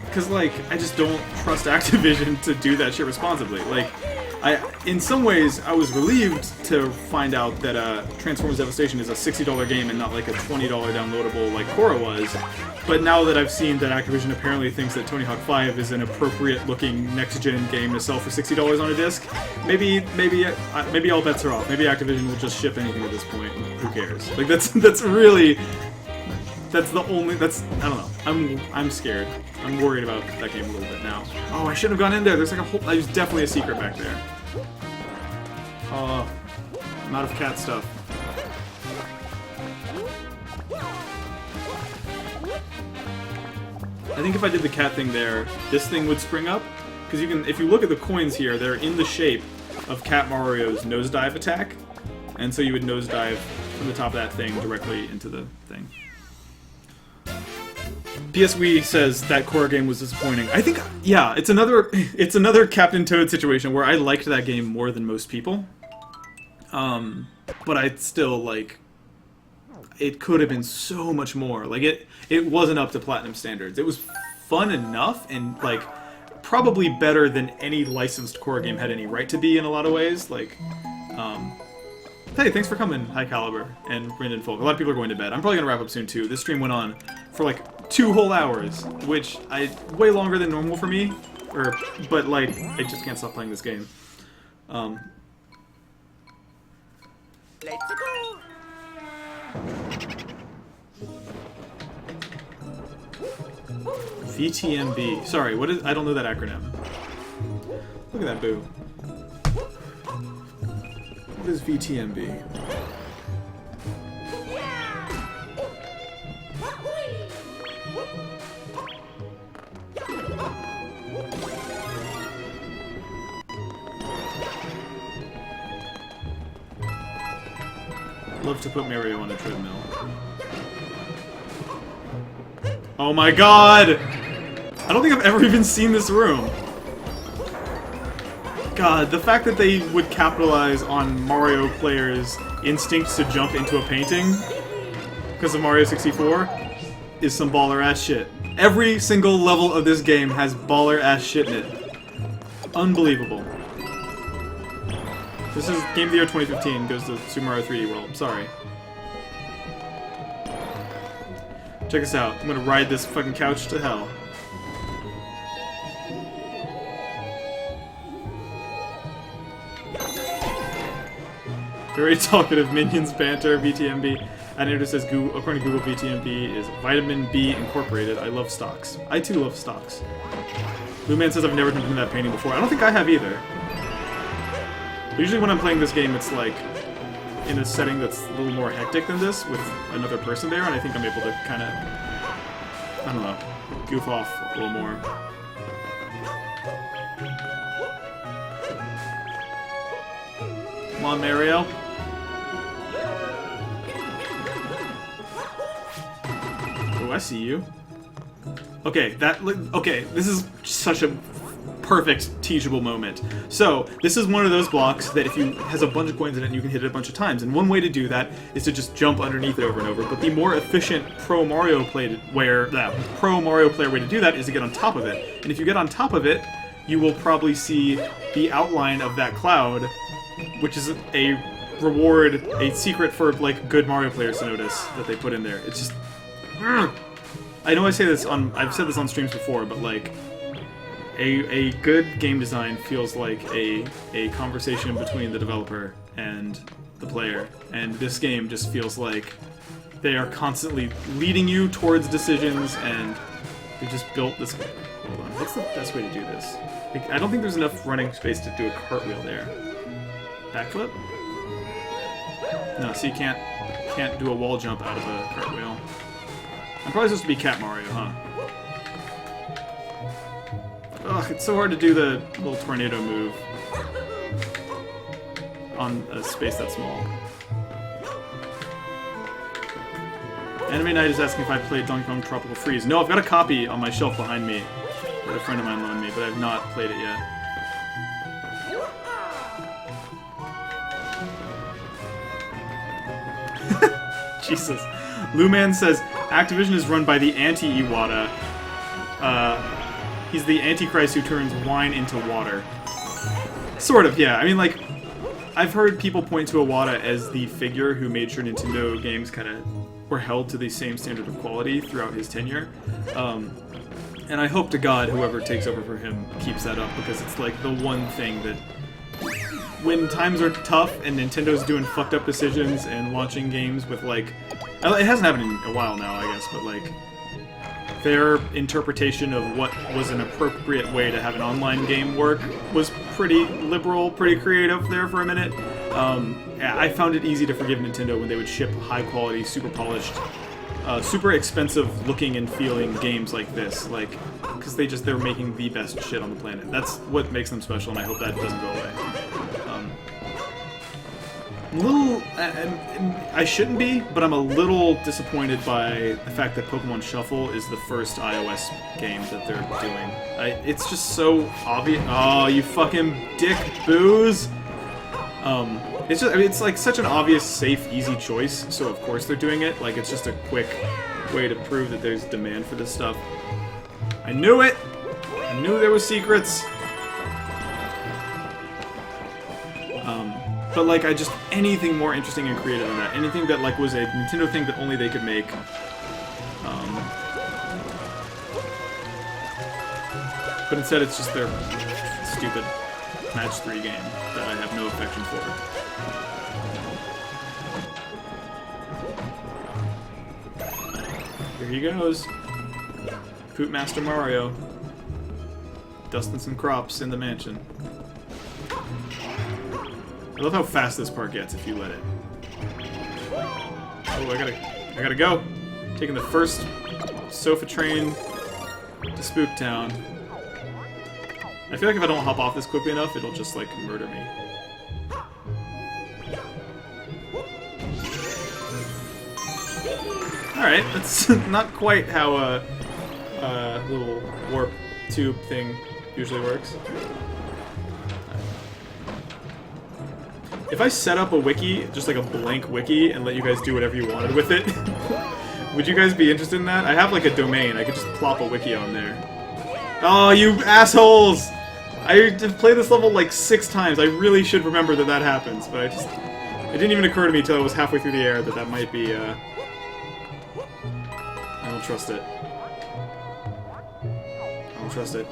Because, like, I just don't trust Activision to do that shit responsibly. Like, in some ways, I was relieved to find out that Transformers Devastation is a $60 game and not like a $20 downloadable like Korra was. But now that I've seen that Activision apparently thinks that Tony Hawk 5 is an appropriate-looking next-gen game to sell for $60 on a disc, maybe all bets are off. Maybe Activision will just ship anything at this point. Who cares? Like, that's really... That's the only... I don't know. I'm scared. I'm worried about that game a little bit now. Oh, I shouldn't have gone in there. There's like a whole... There's definitely a secret back there. I'm out of cat stuff. I think if I did the cat thing there, this thing would spring up. Because you can... If you look at the coins here, they're in the shape of Cat Mario's nosedive attack. And so you would nosedive from the top of that thing directly into the thing. PSW says that Korra game was disappointing. I think, yeah, it's another Captain Toad situation where I liked that game more than most people. But I still, like, it could have been so much more. Like, it wasn't up to Platinum standards. It was fun enough and, like, probably better than any licensed Korra game had any right to be in a lot of ways. Like, hey, thanks for coming, High Caliber and Brendan Folk. A lot of people are going to bed. I'm probably going to wrap up soon, too. This stream went on for, like, 2 whole hours, which way longer than normal for me. But, like, I just can't stop playing this game. Let's go. VTMB. Sorry, what is... I don't know that acronym. Look at that boo. What is VTMB? Love to put Mario on a treadmill. Oh my god! I don't think I've ever even seen this room. God, the fact that they would capitalize on Mario players' instincts to jump into a painting because of Mario 64 is some baller-ass shit. Every single level of this game has baller-ass shit in it. Unbelievable. This is Game of the Year 2015, goes to Super Mario 3D World. Sorry. Check this out. I'm gonna ride this fucking couch to hell. Very talkative Minions banter, VTMB. Animator says, according to Google, VTMB is Vitamin B Incorporated. I love stocks. I too love stocks. Blue Man says I've never done that painting before. I don't think I have either. But usually when I'm playing this game, it's like in a setting that's a little more hectic than this, with another person there, and I think I'm able to kind of, I don't know, goof off a little more. Come on, Mario. Oh, I see you. Okay, this is such a perfect teachable moment. So, this is one of those blocks that has a bunch of coins in it and you can hit it a bunch of times. And one way to do that is to just jump underneath it over and over. But the more efficient pro Mario player way to do that is to get on top of it. And if you get on top of it, you will probably see the outline of that cloud, which is a reward, a secret for like good Mario players to notice that they put in there. It's just, I know I've said this on streams before, but like a good game design feels like a conversation between the developer and the player, and this game just feels like they are constantly leading you towards decisions, and they just built this. Hold on, what's the best way to do this? I don't think there's enough running space to do a cartwheel there. Backflip? No, so you can't do a wall jump out of a cartwheel. I'm probably supposed to be Cat Mario, huh? Ugh, it's so hard to do the little tornado move on a space that small. Anime Night is asking if I played Donkey Kong Tropical Freeze. No, I've got a copy on my shelf behind me that a friend of mine loaned me, but I've not played it yet. Jesus. Luman says, Activision is run by the anti-Iwata. He's the Antichrist who turns wine into water. Sort of, yeah. I mean, like, I've heard people point to Iwata as the figure who made sure Nintendo games kind of were held to the same standard of quality throughout his tenure. And I hope to God whoever takes over for him keeps that up, because it's like the one thing that, when times are tough and Nintendo's doing fucked up decisions and launching games with like, it hasn't happened in a while now, I guess, but like, their interpretation of what was an appropriate way to have an online game work was pretty liberal, pretty creative there for a minute. Yeah, I found it easy to forgive Nintendo when they would ship high-quality, super polished, super expensive looking and feeling games like this, like, because they're making the best shit on the planet. That's what makes them special, and I hope that doesn't go away. I shouldn't be, but I'm a little disappointed by the fact that Pokemon Shuffle is the first iOS game that they're doing. It's just so obvious. Oh, you fucking dick, Booze! It's just, I mean, it's like such an obvious, safe, easy choice, so of course they're doing it. Like, it's just a quick way to prove that there's demand for this stuff. I knew it! I knew there was secrets! But like, anything more interesting and creative than that. Anything that like was a Nintendo thing that only they could make. But instead it's just their stupid Match 3 game that I have no affection for. Here he goes. Poot Master Mario. Dusting some crops in the mansion. I love how fast this part gets if you let it. Oh, I gotta go. Taking the first sofa train to Spook Town. I feel like if I don't hop off this quickly enough, it'll just, like, murder me. Alright, that's not quite how a little warp tube thing usually works. If I set up a wiki, just like a blank wiki, and let you guys do whatever you wanted with it, would you guys be interested in that? I have like a domain, I could just plop a wiki on there. Oh, you assholes! I played this level like 6 times, I really should remember that that happens, but it didn't even occur to me until I was halfway through the air that that might be, I don't trust it. I don't trust it.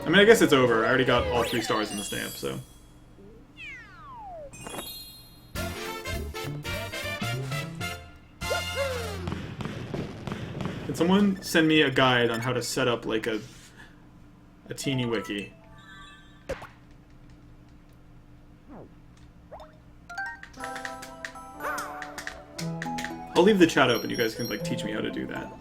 I mean, I guess it's over. I already got all 3 stars in the stamp, so... Can someone send me a guide on how to set up, like, a teeny wiki? I'll leave the chat open. You guys can, like, teach me how to do that.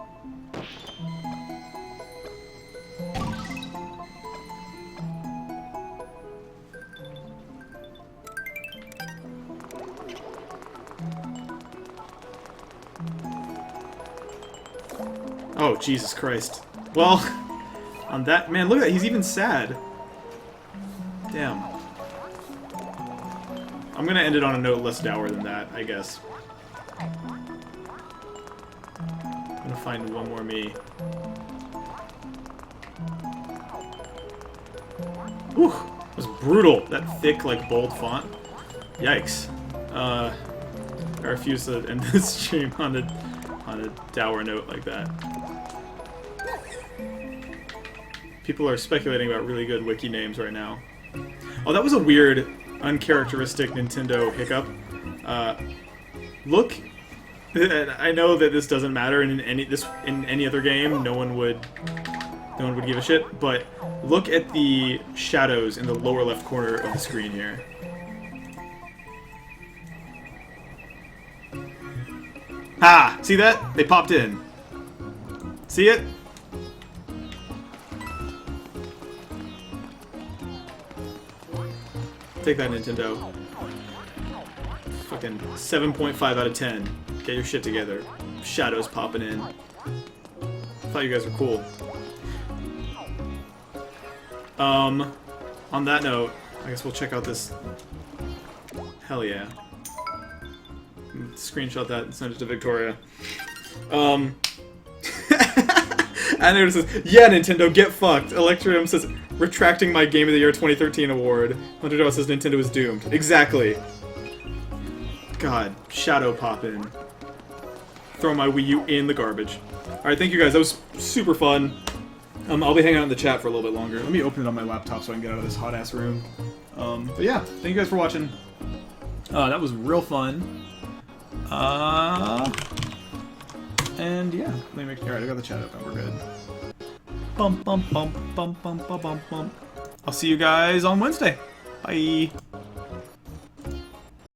Oh, Jesus Christ. Well, on that... Man, look at that. He's even sad. Damn. I'm gonna end it on a note less dour than that, I guess. I'm gonna find one more me. Whew, that was brutal. That thick, like, bold font. Yikes. I refuse to end this stream on a dour note like that. People are speculating about really good wiki names right now. Oh, that was a weird, uncharacteristic Nintendo hiccup. Look, I know that this doesn't matter in any other game. No one would give a shit. But look at the shadows in the lower left corner of the screen here. Ha! See that? They popped in. See it? Take that, Nintendo. Fucking 7.5 out of 10. Get your shit together. Shadows popping in. Thought you guys were cool. On that note, I guess we'll check out this. Hell yeah. Screenshot that and send it to Victoria. And it says, yeah, Nintendo, get fucked. Electrium says, retracting my Game of the Year 2013 award. Hunter says Nintendo is doomed. Exactly. God, shadow pop in. Throw my Wii U in the garbage. Alright, thank you guys. That was super fun. I'll be hanging out in the chat for a little bit longer. Let me open it on my laptop so I can get out of this hot-ass room. But yeah, thank you guys for watching. That was real fun. And yeah, let me make. Alright, I got the chat up and we're good. Bump, bump, bump, bump, bump, bump, bump, bump. I'll see you guys on Wednesday. Bye.